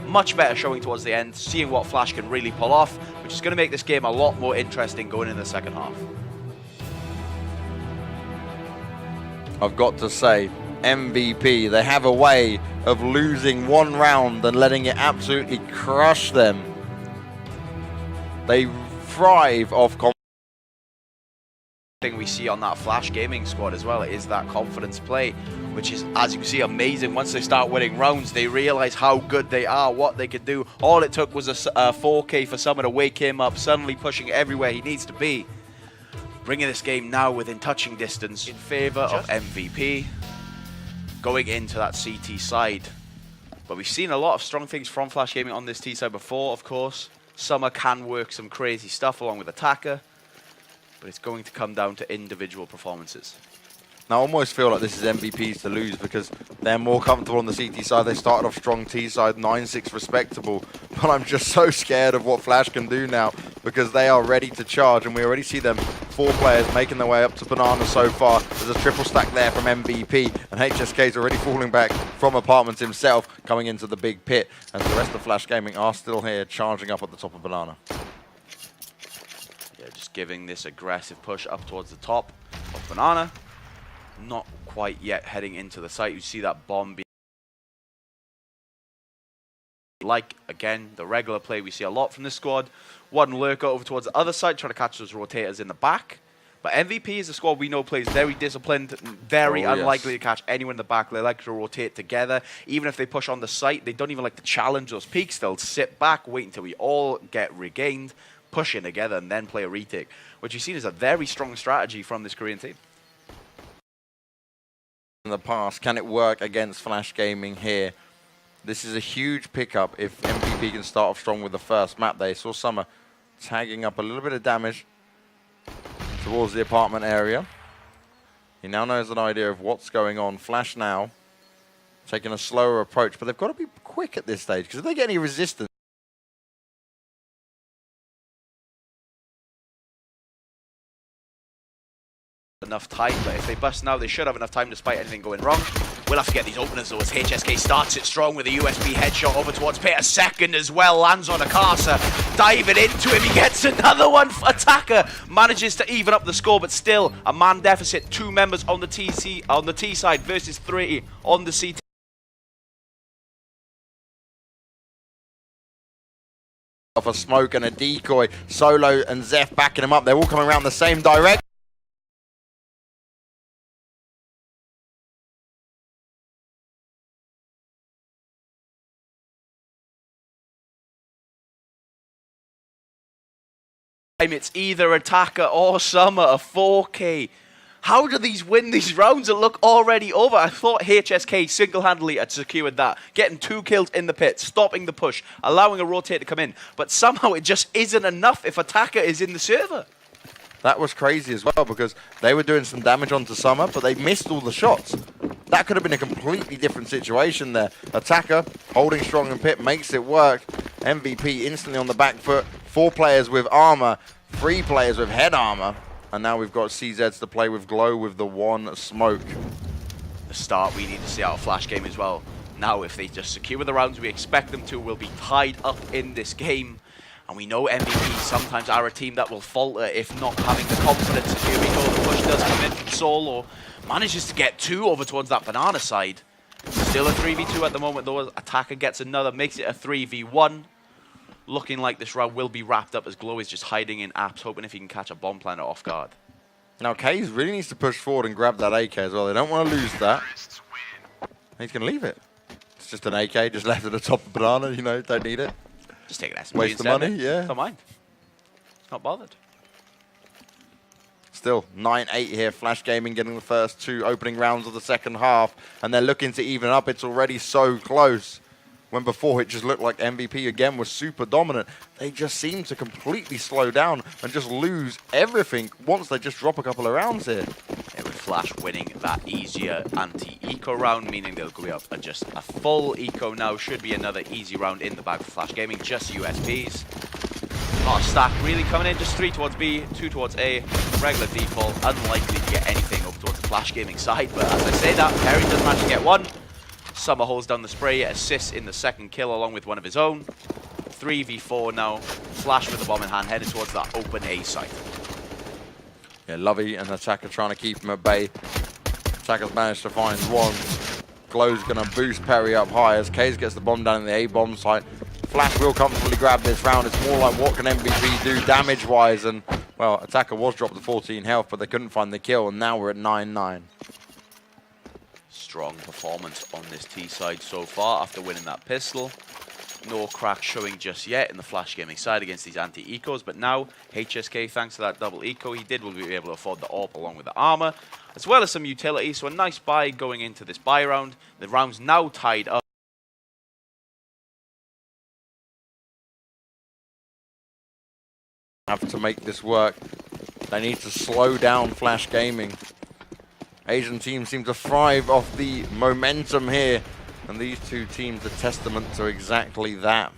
Much better showing towards the end, seeing what Flash can really pull off, which is going to make this game a lot more interesting going in the second half. I've got to say, MVP, they have a way of losing one round and letting it absolutely crush them. They thrive off thing we see on that Flash Gaming squad as well is that confidence play, which is, as you can see, amazing. Once they start winning rounds, they realize how good they are, what they could do. All it took was a 4K for someone to wake him up, suddenly pushing everywhere he needs to be. Bringing this game now within touching distance in favor of MVP, going into that CT side. But we've seen a lot of strong things from Flash Gaming on this T side before, of course. Summer can work some crazy stuff along with Attacker, but it's going to come down to individual performances. Now, I almost feel like this is MVPs to lose because they're more comfortable on the CT side. They started off strong T side, 9-6 respectable. But I'm just so scared of what Flash can do now because they are ready to charge. And we already see them 4 players making their way up to Banana so far. There's a triple stack there from MVP. And HSK is already falling back from Apartments himself, coming into the big pit. And the rest of Flash Gaming are still here, charging up at the top of Banana. Yeah, just giving this aggressive push up towards the top of Banana. Not quite yet heading into the site. You see that bomb being like, again, the regular play we see a lot from this squad. One lurker over towards the other side, trying to catch those rotators in the back. But MVP is a squad we know plays very disciplined, very unlikely to catch anyone in the back. They like to rotate together. Even if they push on the site, they don't even like to challenge those peaks. They'll sit back, wait until we all get regained, push in together, and then play a retake, which you've seen is a very strong strategy from this Korean team. In the past, can it work against Flash Gaming here? This is a huge pickup if MVP can start off strong with the first map. They saw Summer tagging up a little bit of damage towards the apartment area. He now knows an idea of what's going on. Flash now taking a slower approach, but they've got to be quick at this stage because if they get any resistance, enough time, but if they bust now, they should have enough time despite anything going wrong. We'll have to get these openers though as HSK starts it strong with a USB headshot over towards Peter. Second as well, lands on Akasa, diving into him, he gets another one. Attacker manages to even up the score, but still a man deficit. 2 members on the T side versus 3 on the CT. Off a smoke and a decoy, Solo and Zeph backing him up. They're all coming around the same direction. It's either Attacker or Summer, a 4K. How do these win these rounds that look already over? I thought HSK single-handedly had secured that. Getting 2 kills in the pit, stopping the push, allowing a rotate to come in. But somehow it just isn't enough if Attacker is in the server. That was crazy as well because they were doing some damage onto Summer, but they missed all the shots. That could have been a completely different situation there. Attacker holding strong in pit makes it work. MVP instantly on the back foot. 4 players with armor, 3 players with head armor. And now we've got CZs to play with Glow with the 1 smoke. The start we need to see out of Flash Game as well. Now if they just secure the rounds we expect them to, we'll be tied up in this game. And we know MVP sometimes are a team that will falter if not having the confidence. And here we go, the push does come in from Solo. Manages to get 2 over towards that Banana side. Still a 3v2 at the moment though. Attacker gets another, makes it a 3v1. Looking like this round will be wrapped up as Glow is just hiding in apps, hoping if he can catch a bomb planter off guard. Now Kaze really needs to push forward and grab that AK as well. They don't want to lose that. He's going to leave it. It's just an AK, just left at the top of Banana, you know, don't need it. Just take an SMG waste the money, yeah. Don't mind. Not bothered. Still 9-8 here. Flash Gaming getting the first 2 opening rounds of the second half. And they're looking to even up. It's already so close. When before it just looked like MVP again was super dominant. They just seem to completely slow down and just lose everything once they just drop a couple of rounds here. Yeah, with Flash winning that easier anti-eco round, meaning they'll go up at just a full eco now. Should be another easy round in the bag for Flash Gaming, just USPs. Not a stack really coming in, just 3 towards B, 2 towards A. Regular default, unlikely to get anything up towards the Flash Gaming side, but as I say that, Perry does manage to get 1. Summer holds down the spray, assists in the second kill along with one of his own. 3v4 now. Flash with the bomb in hand, headed towards that open A site. Yeah, Lovey and Attacker trying to keep him at bay. Attacker's managed to find 1. Glow's going to boost Perry up high as Kaze gets the bomb down in the A bomb site. Flash will comfortably grab this round. It's more like what can MVP do damage-wise, and Well, Attacker was dropped to 14 health, but they couldn't find the kill, and now we're at 9-9. Strong performance on this T side so far after winning that pistol. No crack showing just yet in the Flash Gaming side against these anti-ecos, but now HSK, thanks to that double eco he did, will be able to afford the AWP along with the armor, as well as some utility. So a nice buy going into this buy round. The round's now tied up. Have to make this work. They need to slow down Flash Gaming. Asian teams seem to thrive off the momentum here, and these two teams are testament to exactly that.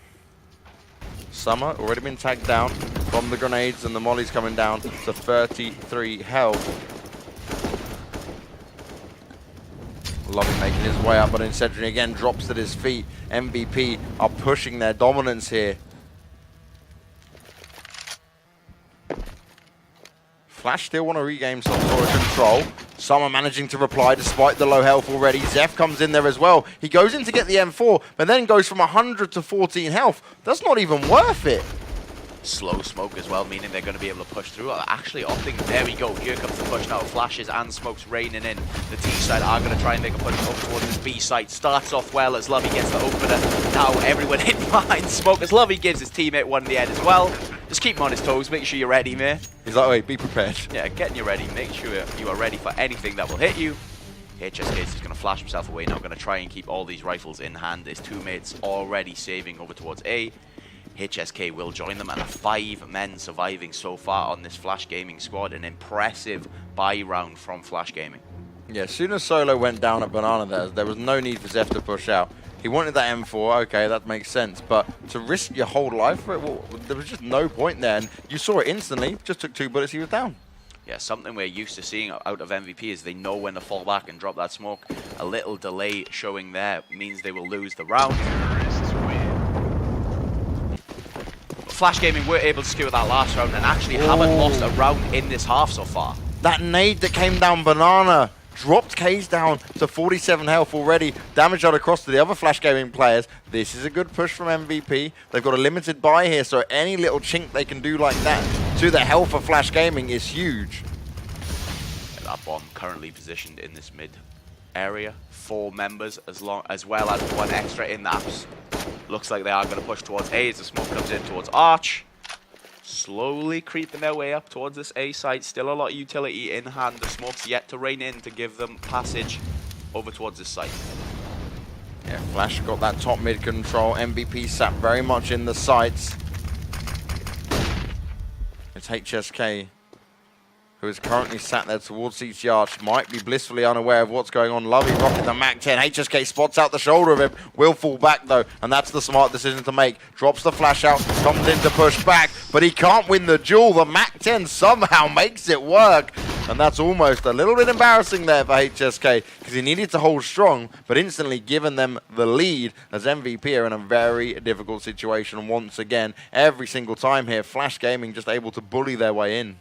Summer already been tagged down from the grenades, and the molly's coming down to 33 health. Lovey making his way up, but then Cedric again drops at his feet. MVP are pushing their dominance here. Flash still want to regain some sort of control. Summer managing to reply despite the low health already. Zeph comes in there as well. He goes in to get the M4, but then goes from 100 to 14 health. That's not even worth it. Slow smoke as well, meaning they're going to be able to push through. Actually opting, there we go, here comes the push now. Flashes and smokes raining in. The T side are going to try and make a push up towards this B site. Starts off well as Lovey gets the opener. Now everyone hit behind smoke as Lovey gives his teammate one in the end as well. Just keep him on his toes, make sure you're ready, mate. He's like, wait, be prepared. Yeah, getting you ready, make sure you are ready for anything that will hit you. HSK is just going to flash himself away now, going to try and keep all these rifles in hand. His two mates already saving over towards A. HSK will join them, and 5 men surviving so far on this Flash Gaming squad. An impressive buy round from Flash Gaming. Yeah, as soon as Solo went down at Banana there was no need for Zeph to push out. He wanted that M4, okay, that makes sense, but to risk your whole life for it, well, there was just no point there, and you saw it instantly, just took 2 bullets, he was down. Yeah, something we're used to seeing out of MVP is they know when to fall back and drop that smoke. A little delay showing there means they will lose the round. Flash Gaming were able to secure that last round and actually haven't lost a round in this half so far. That nade that came down Banana dropped K's down to 47 health already. Damage out across to the other Flash Gaming players. This is a good push from MVP. They've got a limited buy here, so any little chink they can do like that to the health of Flash Gaming is huge. Yeah, that bomb currently positioned in this mid area. 4 members as well as 1 extra in that. Looks like they are going to push towards A as the smoke comes in towards Arch. Slowly creeping their way up towards this A site. Still a lot of utility in hand. The smoke's yet to rain in to give them passage over towards this site. Yeah, Flash got that top mid control. MVP sat very much in the sights. It's HSK, who is currently sat there towards CT Arch, might be blissfully unaware of what's going on. Lovey rocking the Mac 10. HSK spots out the shoulder of him, will fall back though, and that's the smart decision to make. Drops the flash out, comes in to push back, but he can't win the duel. The Mac 10 somehow makes it work, and that's almost a little bit embarrassing there for HSK, because he needed to hold strong, but instantly given them the lead as MVP are in a very difficult situation once again. Every single time here, Flash Gaming just able to bully their way in.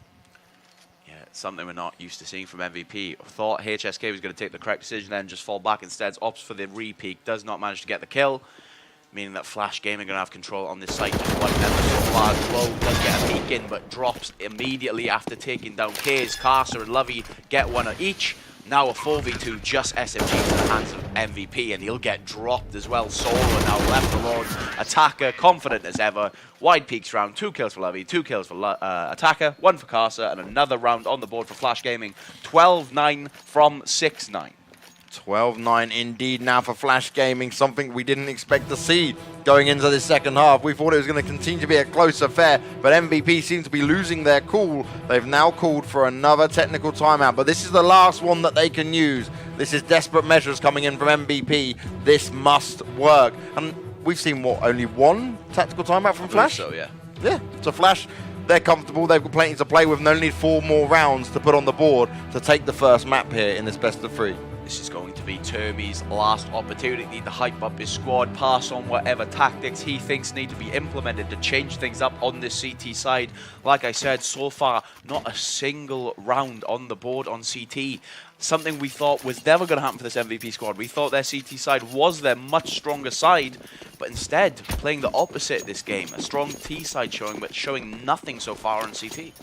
Something we're not used to seeing from MVP. Thought HSK was going to take the correct decision then just fall back instead. Opts for the re-peek, does not manage to get the kill, meaning that Flash Gaming are going to have control on this site. Just 1 member so far. Glow does get a peek in, but drops immediately after taking down Kays. Carcer and Lovey get 1 each. Now a 4v2, just SMG to the hands of MVP, and he'll get dropped as well. Solo now left alone. Attacker, confident as ever. Wide peaks round, 2 kills for Lovey, 2 kills for Attacker, 1 for Carcer, and another round on the board for Flash Gaming. 12-9 from 6-9. 12-9 indeed now for Flash Gaming, something we didn't expect to see going into this second half. We thought it was going to continue to be a close affair, but MVP seems to be losing their cool. They've now called for another technical timeout, but this is the last one that they can use. This is desperate measures coming in from MVP. This must work. And we've seen, what, only 1 tactical timeout from Flash? So, yeah. Yeah, so Flash, they're comfortable. They've got plenty to play with and only need 4 more rounds to put on the board to take the first map here in this best of 3. This is going to be Termy's last opportunity to hype up his squad, pass on whatever tactics he thinks need to be implemented to change things up on this CT side. Like I said, so far, not a single round on the board on CT. Something we thought was never going to happen for this MVP squad. We thought their CT side was their much stronger side, but instead, playing the opposite this game. A strong T side showing, but showing nothing so far on CT.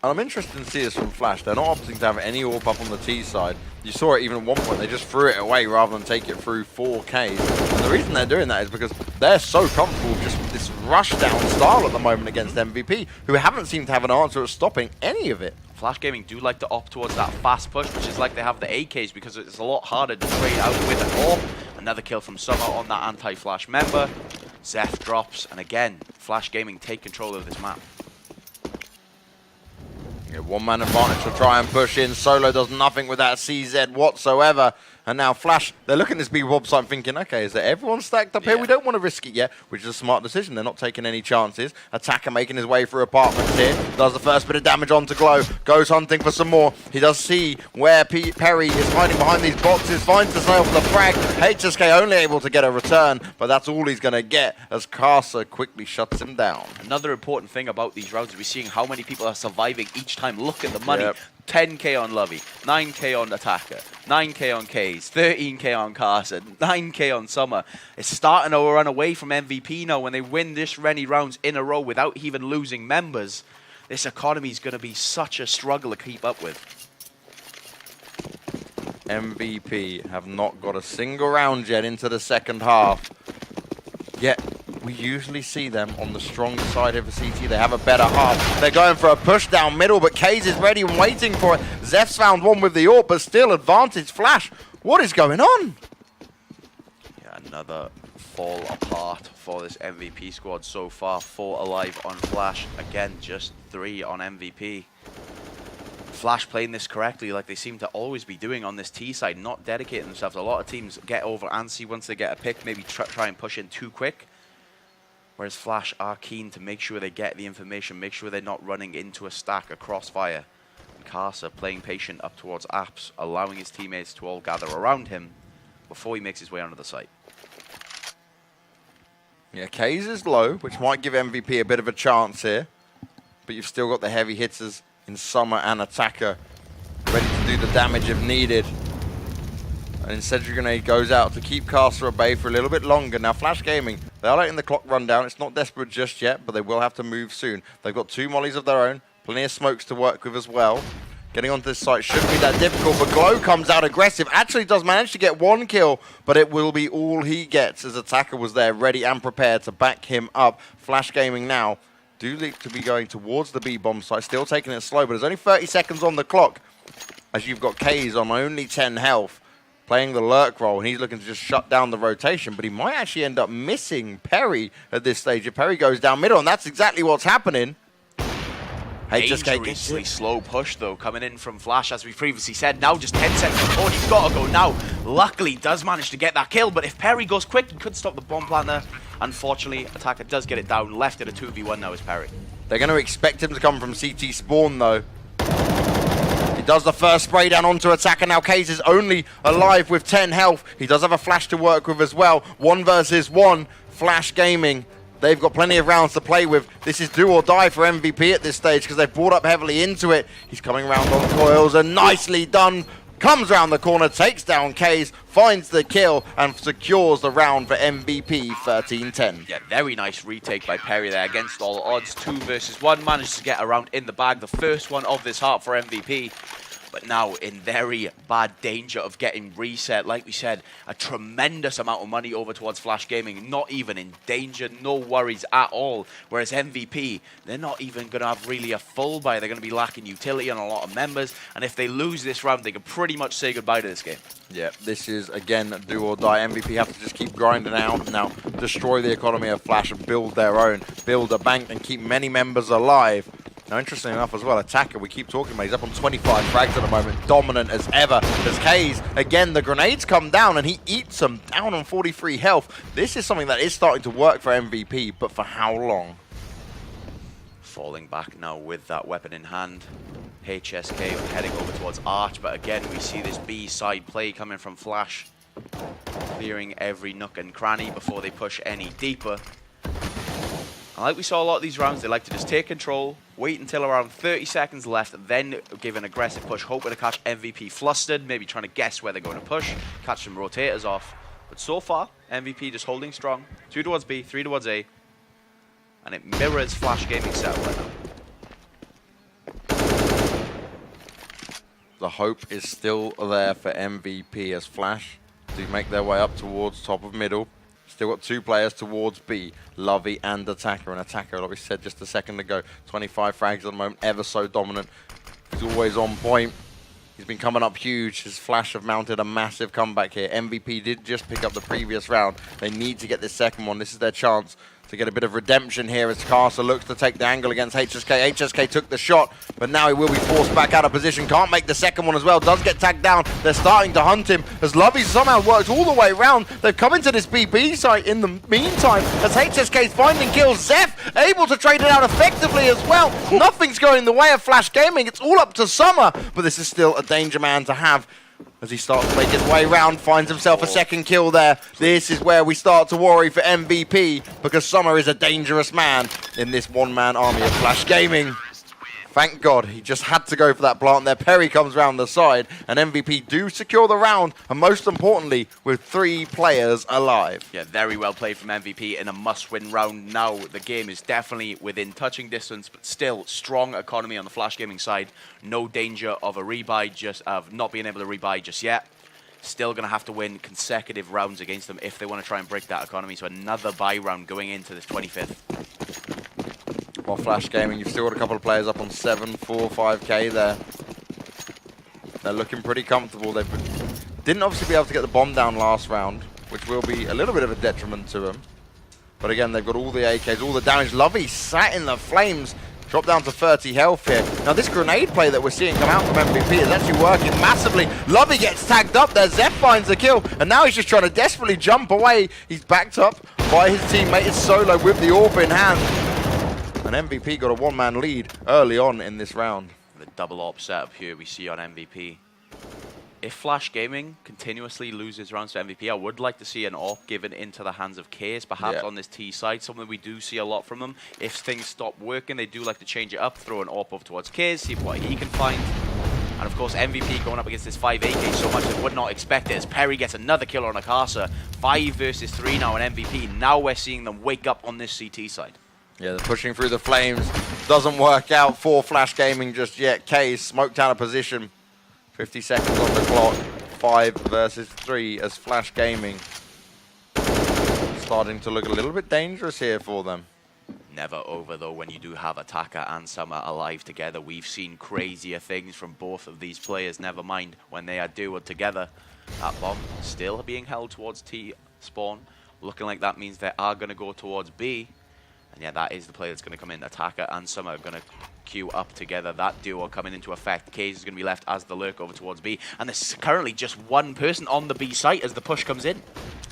And I'm interested to see this from Flash. They're not opting to have any AWP up on the T side. You saw it even at one point. They just threw it away rather than take it through 4Ks. And the reason they're doing that is because they're so comfortable with just this rush down style at the moment against MVP, who haven't seemed to have an answer at stopping any of it. Flash Gaming do like to opt towards that fast push, which is like they have the AKs, because it's a lot harder to trade out with an AWP. Another kill from Summer on that anti-Flash member. Zeph drops, and again, Flash Gaming take control of this map. Yeah, one-man advantage to try and push in. Solo does nothing with that CZ whatsoever. And now Flash, they're looking at this B.O.O.T site thinking, okay, is there everyone stacked up here? We don't want to risk it yet, which is a smart decision. They're not taking any chances. Attacker making his way through apartments here. Does the first bit of damage onto Glow. Goes hunting for some more. He does see where Perry is hiding behind these boxes. Finds himself the frag. HSK only able to get a return, but that's all he's going to get as Casa quickly shuts him down. Another important thing about these rounds is we're seeing how many people are surviving each time. Look at the money. Yep. 10k on Lovey, 9k on Attacker, 9k on Kays, 13k on Carson, 9k on Summer. It's starting to run away from MVP now when they win this many rounds in a row without even losing members. This economy is going to be such a struggle to keep up with. MVP have not got a single round yet into the second half. Yet we usually see them on the stronger side of the CT. They have a better half. They're going for a push down middle, but Kays is ready and waiting for it. Zeph's found one with the AWP, but still advantage Flash. What is going on? Yeah, another fall apart for this MVP squad so far. 4 alive on Flash. Again, just 3 on MVP. Flash playing this correctly like they seem to always be doing on this T side, not dedicating themselves. A lot of teams get over antsy once they get a pick, maybe try and push in too quick. Whereas Flash are keen to make sure they get the information, make sure they're not running into a stack, a crossfire. And Casa playing patient up towards Apps, allowing his teammates to all gather around him before he makes his way onto the site. Yeah, Kays is low, which might give MVP a bit of a chance here. But you've still got the heavy hitters in Summer and Attacker ready to do the damage if needed. And instead Grenade goes out to keep Casa at bay for a little bit longer. Now Flash Gaming, they are letting the clock run down. It's not desperate just yet, but they will have to move soon. They've got 2 mollies of their own, plenty of smokes to work with as well. Getting onto this site shouldn't be that difficult, but Glow comes out aggressive. Actually does manage to get 1 kill, but it will be all he gets as Attacker was there ready and prepared to back him up. Flash Gaming now do look to be going towards the B-bomb site, still taking it slow, but there's only 30 seconds on the clock as you've got Kays on only 10 health, playing the lurk role, and he's looking to just shut down the rotation, but he might actually end up missing Perry at this stage if Perry goes down middle, and that's exactly what's happening. Dangerously slow push, though, coming in from Flash, as we previously said. Now just 10 seconds before he's got to go now. Luckily, does manage to get that kill, but if Perry goes quick, he could stop the bomb planter. Unfortunately, Attacker does get it down. Left at a 2v1 now is Perry. They're going to expect him to come from CT spawn, though. He does the first spray down onto Attacker. Now Kays is only alive with 10 health. He does have a flash to work with as well. 1 versus 1. Flash Gaming. They've got plenty of rounds to play with. This is do or die for MVP at this stage because they've brought up heavily into it. He's coming around on coils and nicely done. Comes around the corner, takes down Kays, finds the kill, and secures the round for MVP 13-10. Yeah, very nice retake by Perry there against all odds. 2 versus 1, managed to get a round in the bag. The first one of this half for MVP. But now in very bad danger of getting reset. Like we said, a tremendous amount of money over towards Flash Gaming. Not even in danger, no worries at all. Whereas MVP, they're not even going to have really a full buy. They're going to be lacking utility on a lot of members. And if they lose this round, they can pretty much say goodbye to this game. Yeah, this is, again, do or die. MVP have to just keep grinding out and now destroy the economy of Flash and build their own. Build a bank and keep many members alive. Now, interesting enough as well, Attacker, we keep talking about, he's up on 25 frags at the moment, dominant as ever. As Kays, again, the grenades come down and he eats them, down on 43 health. This is something that is starting to work for MVP, but for how long? Falling back now with that weapon in hand. HSK heading over towards Arch, but again, we see this B side play coming from Flash. Clearing every nook and cranny before they push any deeper. And like we saw a lot of these rounds, they like to just take control, wait until around 30 seconds left, then give an aggressive push, hoping to catch MVP flustered, maybe trying to guess where they're going to push, catch some rotators off. But so far, MVP just holding strong. 2 towards B, 3 towards A. And it mirrors Flash Gaming setup right now. The hope is still there for MVP as Flash do make their way up towards top of middle. Still got 2 players towards B, Lovey and Attacker. And Attacker, like we said just a second ago, 25 frags at the moment, ever so dominant. He's always on point. He's been coming up huge. His Flash have mounted a massive comeback here. MVP did just pick up the previous round. They need to get this second one. This is their chance to get a bit of redemption here as Carcer looks to take the angle against HSK. HSK took the shot, but now he will be forced back out of position. Can't make the second one as well. Does get tagged down. They're starting to hunt him as Lovey somehow works all the way around. They've come into this BP site in the meantime as HSK's finding kills. Zeph able to trade it out effectively as well. Nothing's going in the way of Flash Gaming. It's all up to Summer, but this is still a danger man to have. As he starts to make his way around, finds himself a second kill there. This is where we start to worry for MVP, because Summer is a dangerous man in this one-man army of Flash Gaming. Thank God, he just had to go for that plant there. Perry comes around the side, and MVP do secure the round, and most importantly, with 3 players alive. Yeah, very well played from MVP in a must-win round. Now, the game is definitely within touching distance, but still strong economy on the Flash Gaming side. No danger of a rebuy, of not being able to rebuy just yet. Still going to have to win consecutive rounds against them if they want to try and break that economy. So another buy round going into this 25th. While Flash Gaming, you've still got a couple of players up on 7, 4, 5k there. They're looking pretty comfortable. They didn't obviously be able to get the bomb down last round, which will be a little bit of a detriment to them. But again, they've got all the AKs, all the damage. Lovey sat in the flames, dropped down to 30 health here. Now this grenade play that we're seeing come out from MVP is actually working massively. Lovey gets tagged up there, Zeph finds the kill, and now he's just trying to desperately jump away. He's backed up by his teammate, is Solo with the AWP in hand. And MVP got a one-man lead early on in this round. The double AWP setup here we see on MVP. If Flash Gaming continuously loses rounds to MVP, I would like to see an AWP given into the hands of Case, perhaps on this T side, something we do see a lot from them. If things stop working, they do like to change it up, throw an AWP over towards Case, see what he can find. And of course, MVP going up against this 5 AK so much they would not expect it, as Perry gets another kill on Akasa. 5 versus 3 now on MVP. Now we're seeing them wake up on this CT side. Yeah, they're pushing through the flames. Doesn't work out for Flash Gaming just yet. K's smoked out of position. 50 seconds on the clock. 5 versus 3 as Flash Gaming starting to look a little bit dangerous here for them. Never over, though, when you do have Attacker and Summer alive together. We've seen crazier things from both of these players, never mind when they are duoed together. That bomb still being held towards T spawn. Looking like that means they are going to go towards B. And yeah, that is the player that's going to come in. Attacker and Summer are going to queue up together. That duo coming into effect. Kaze is going to be left as the lurk over towards B. And there's currently just one person on the B site as the push comes in.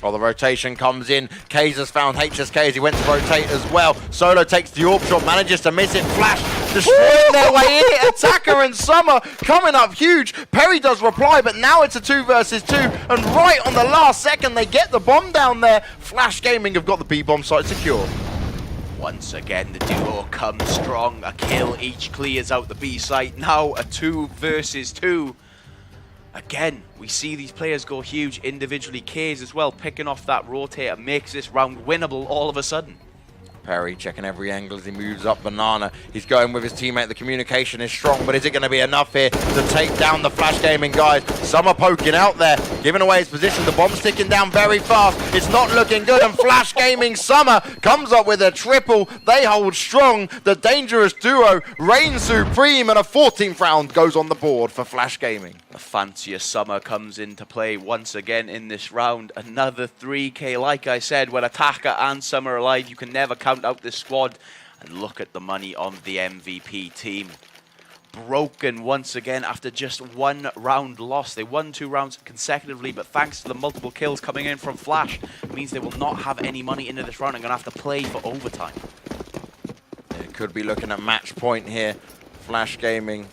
Well, the rotation comes in. Kaze has found HSK as he went to rotate as well. Solo takes the AWP shot, manages to miss it. Flash destroying their way in. Attacker and Summer coming up huge. Perry does reply, but now it's a 2 versus 2. And right on the last second, they get the bomb down there. Flash Gaming have got the B-bomb site secure. Once again, the duo comes strong. A kill each clears out the B site. Now a 2 versus 2. Again, we see these players go huge individually. Kaze as well, picking off that rotator, makes this round winnable all of a sudden. Perry checking every angle as he moves up Banana. He's going with his teammate. The communication is strong, but is it going to be enough here to take down the Flash Gaming guys? Summer poking out there, giving away his position. The bomb's ticking down very fast. It's not looking good, and Flash Gaming Summer comes up with a triple. They hold strong. The dangerous duo reigns supreme, and a 14th round goes on the board for Flash Gaming. The fancier Summer comes into play once again in this round. Another 3K, like I said, when Attacker and Summer are alive, you can never count out this squad. And look at the money on the MVP team. Broken once again after just 1 round loss. They won 2 rounds consecutively, but thanks to the multiple kills coming in from Flash, it means they will not have any money into this round and going to have to play for overtime. It could be looking at match point here. Flash Gaming,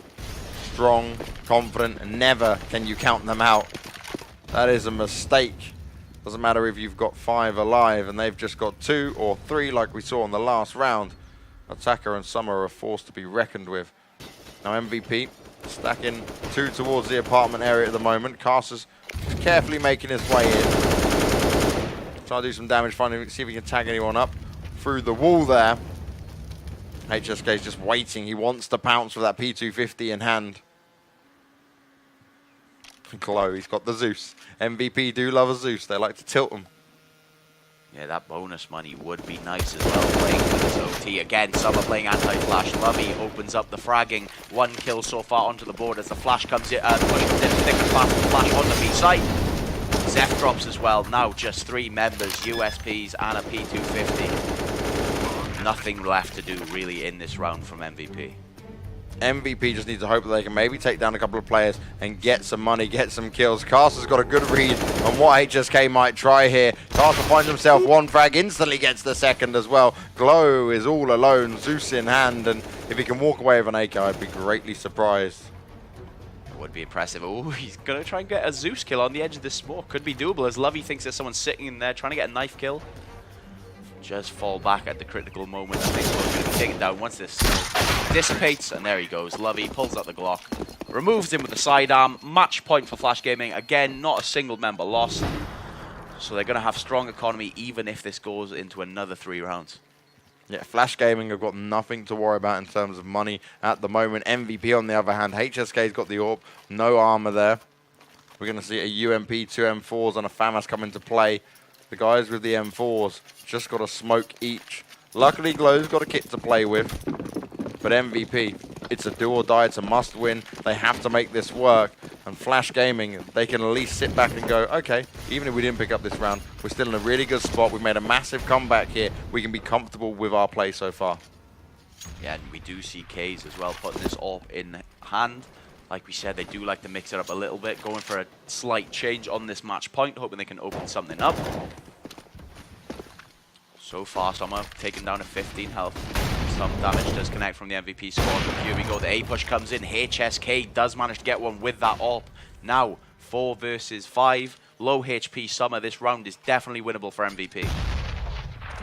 strong, confident, and never can you count them out. That is a mistake. Doesn't matter if you've got 5 alive and they've just got 2 or 3 like we saw in the last round. Attacker and Summer are forced to be reckoned with. Now MVP stacking 2 towards the apartment area at the moment. Carcer's carefully making his way in. Trying to do some damage, see if he can tag anyone up through the wall there. HSK is just waiting. He wants to pounce with that P250 in hand. Glow, he's got the Zeus. MVP do love a Zeus. They like to tilt them. Yeah, that bonus money would be nice as well, playing for this OT. Again, Summer playing anti-flash. Lovey opens up the fragging. 1 kill so far onto the board as the flash comes in, push comes in thick and fast. The flash on the B side. Zeph drops as well. Now just 3 members, USPs and a P250. Nothing left to do really in this round from MVP. MVP just needs to hope that they can maybe take down a couple of players and get some money, get some kills. Caster's got a good read on what HSK might try here. Caster finds himself 1 frag, instantly gets the second as well. Glow is all alone, Zeus in hand, and if he can walk away with an AK, I'd be greatly surprised. It would be impressive. Oh, he's going to try and get a Zeus kill on the edge of this smoke. Could be doable as Lovey thinks there's someone sitting in there trying to get a knife kill. Just fall back at the critical moment. I think he's going to be taken down once this smoke dissipates, and there he goes. Lovey pulls out the Glock, removes him with the sidearm. Match point for Flash Gaming. Again, not a single member lost. So they're going to have strong economy even if this goes into another 3 rounds. Yeah, Flash Gaming have got nothing to worry about in terms of money at the moment. MVP on the other hand, HSK's got the AWP, no armor there. We're going to see a UMP, 2 M4s and a FAMAS come into play. The guys with the M4s just got a smoke each. Luckily, Glow's got a kit to play with. But MVP, it's a do or die, it's a must win. They have to make this work. And Flash Gaming, they can at least sit back and go, okay, even if we didn't pick up this round, we're still in a really good spot. We've made a massive comeback here. We can be comfortable with our play so far. Yeah, and we do see K's as well putting this AWP in hand. Like we said, they do like to mix it up a little bit, going for a slight change on this match point, hoping they can open something up. So far, Summer taking down a 15 health. Some damage does connect from the MVP squad. But here we go, the A push comes in. HSK does manage to get one with that AWP. Now, 4 versus 5. Low HP Summer. This round is definitely winnable for MVP.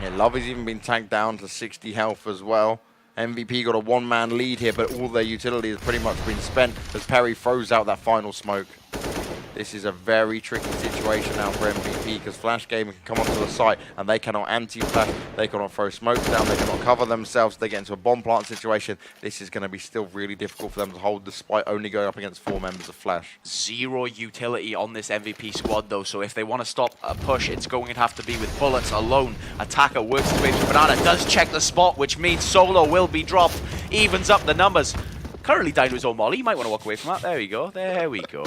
Yeah, Lovey's even been tanked down to 60 health as well. MVP got a 1-man lead here, but all their utility has pretty much been spent as Perry throws out that final smoke. This is a very tricky situation now for MVP because Flash Gaming can come onto the site and they cannot anti-flash, they cannot throw smokes down, they cannot cover themselves, they get into a bomb plant situation. This is going to be still really difficult for them to hold despite only going up against 4 members of Flash. 0 utility on this MVP squad though, so if they want to stop a push, it's going to have to be with bullets alone. Attacker works his way through Banana, does check the spot, which means Solo will be dropped, evens up the numbers. Currently down to his own molly, he might want to walk away from that. There we go, there we go.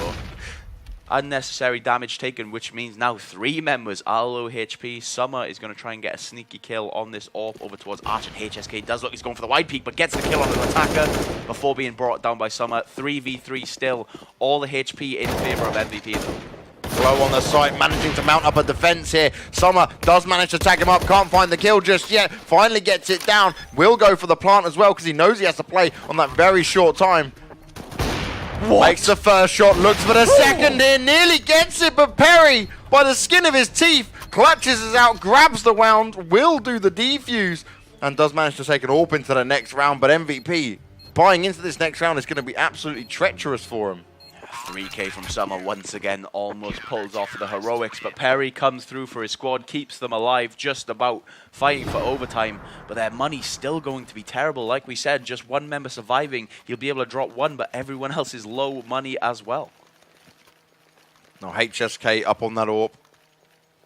Unnecessary damage taken, which means now 3 members are low HP. Summer is going to try and get a sneaky kill on this AWP over towards Arch, and HSK does look, he's going for the wide peak, but gets the kill on an attacker before being brought down by Summer. 3v3 still, all the HP in favor of MVP though. Glow on the site, managing to mount up a defense here. Summer does manage to tag him up, can't find the kill just yet. Finally gets it down, will go for the plant as well because he knows he has to play on that very short time. What? Makes the first shot, looks for the second here, nearly gets it, but Perry, by the skin of his teeth, clutches us out, grabs the round, will do the defuse, and does manage to take an AWP into the next round, but MVP, buying into this next round is going to be absolutely treacherous for him. 3k from Summer once again almost pulls off the heroics, but Perry comes through for his squad, keeps them alive, just about fighting for overtime, but their money's still going to be terrible. Like we said, just 1 member surviving, he'll be able to drop 1, but everyone else is low money as well. Now HSK up on that AWP.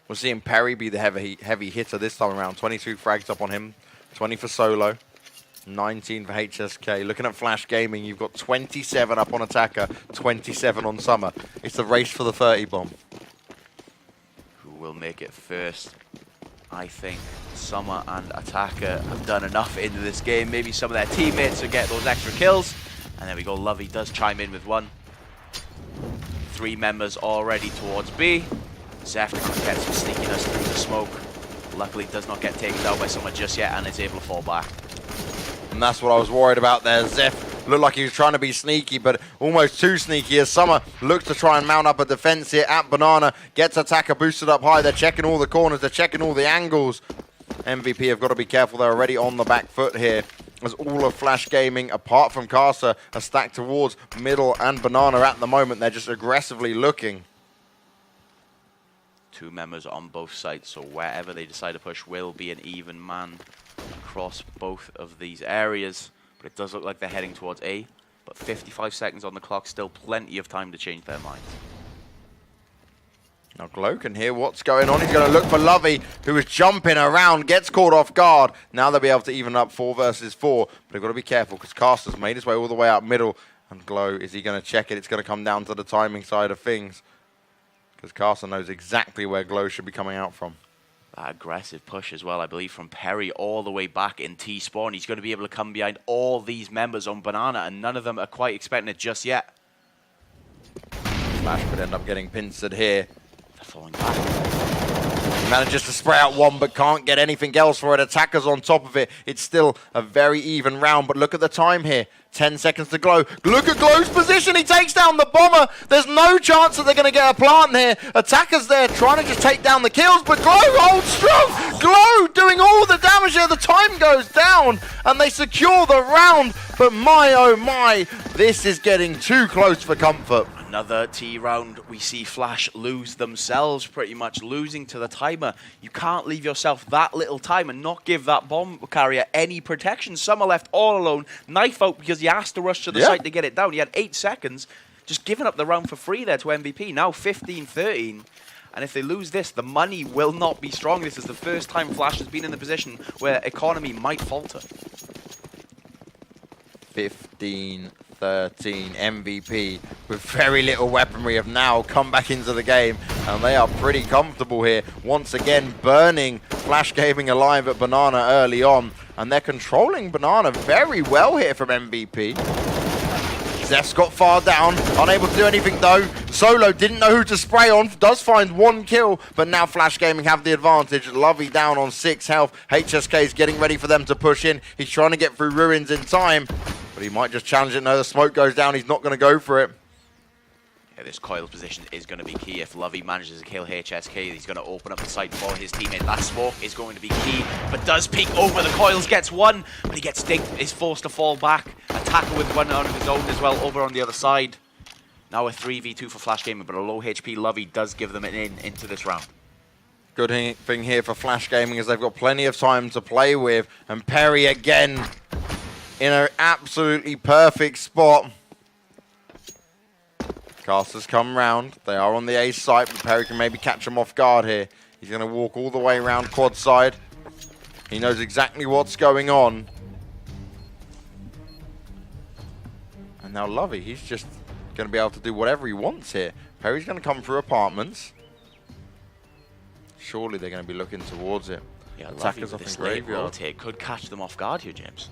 We're seeing Perry be the heavy hitter this time around. 22 frags up on him, 20 for Solo. 19 for HSK. Looking at Flash Gaming, you've got 27 up on Attacker, 27 on Summer. It's the race for the 30 bomb. Who will make it first? I think Summer and Attacker have done enough into this game. Maybe some of their teammates will get those extra kills. And there we go, Lovey does chime in with 1. 3 members already towards B. Zeph trying to get some sneakiness through the smoke. Luckily does not get taken down by Summer just yet and is able to fall back. And that's what I was worried about there. Zeph looked like he was trying to be sneaky, but almost too sneaky as Summer looks to try and mount up a defense here at Banana. Gets Attacker boosted up high. They're checking all the corners. They're checking all the angles. MVP have got to be careful. They're already on the back foot here as all of Flash Gaming, apart from Caster, are stacked towards middle and Banana at the moment. They're just aggressively looking. 2 members on both sides, so wherever they decide to push will be an even man across both of these areas. But it does look like they're heading towards A, but 55 seconds on the clock, still plenty of time to change their minds. Now Glow can hear what's going on. He's going to look for Lovey, who is jumping around, gets caught off guard. Now they'll be able to even up 4 versus 4, but they've got to be careful because Caster's made his way all the way up middle. And Glow, is he going to check it? It's going to come down to the timing side of things because Caster knows exactly where Glow should be coming out from. That aggressive push as well, I believe, from Perry all the way back in T-spawn. He's going to be able to come behind all these members on Banana, and none of them are quite expecting it just yet. Flash could end up getting pincered here. They're falling back. Manages to spray out one, but can't get anything else for it. Attackers on top of it. It's still a very even round, but look at the time here. 10 seconds to Glow. Look at Glow's position. He takes down the bomber. There's no chance that they're going to get a plant here. Attackers there trying to just take down the kills, but Glow holds strong. Glow doing all the damage here. The time goes down, and they secure the round. But my, oh my, this is getting too close for comfort. Another T round, we see Flash lose themselves, pretty much losing to the timer. You can't leave yourself that little time and not give that bomb carrier any protection. Some are left all alone, knife out because he has to rush to the site to get it down. He had 8 seconds, just giving up the round for free there to MVP. Now 15-13. And if they lose this, the money will not be strong. This is the first time Flash has been in the position where economy might falter. 15-13 MVP with very little weaponry have now come back into the game, and they are pretty comfortable here. Once again, burning Flash Gaming alive at Banana early on, and they're controlling Banana very well here from MVP. Zeph's got far down, unable to do anything though. Solo didn't know who to spray on, does find 1 kill, but now Flash Gaming have the advantage. Lovey down on 6 health. HSK is getting ready for them to push in. He's trying to get through Ruins in time, but he might just challenge it. No, the smoke goes down. He's not going to go for it. Yeah, this coil position is going to be key. If Lovey manages to kill HSK, he's going to open up the site for his teammate. That smoke is going to be key, but does peek over the coils, gets 1, but he gets dinked, is forced to fall back. Attacker with 1 out of his own as well over on the other side. Now a 3v2 for Flash Gaming, but a low HP Lovey does give them an into this round. Good thing here for Flash Gaming is they've got plenty of time to play with, and Perry again in an absolutely perfect spot. Casters come round. They are on the A site, but Perry can maybe catch them off guard here. He's going to walk all the way around quad side. He knows exactly what's going on. And now Lovey, he's just going to be able to do whatever he wants here. Perry's going to come through apartments. Surely they're going to be looking towards it. Yeah, Attackers Lovey off in with this graveyard. late could catch them off guard here, James.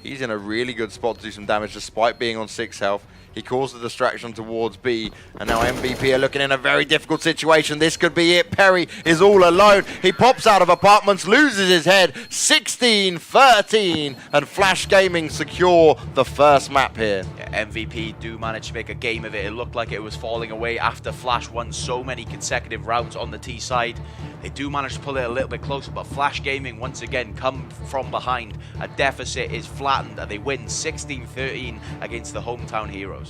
He's in a really good spot to do some damage despite being on 6 health. He calls the distraction towards B, and now MVP are looking in a very difficult situation. This could be it. Perry is all alone. He pops out of apartments, loses his head. 16-13, and Flash Gaming secure the first map here. Yeah, MVP do manage to make a game of it. It looked like it was falling away after Flash won so many consecutive rounds on the T side. They do manage to pull it a little bit closer, but Flash Gaming once again come from behind. A deficit is flattened, and they win 16-13 against the hometown heroes.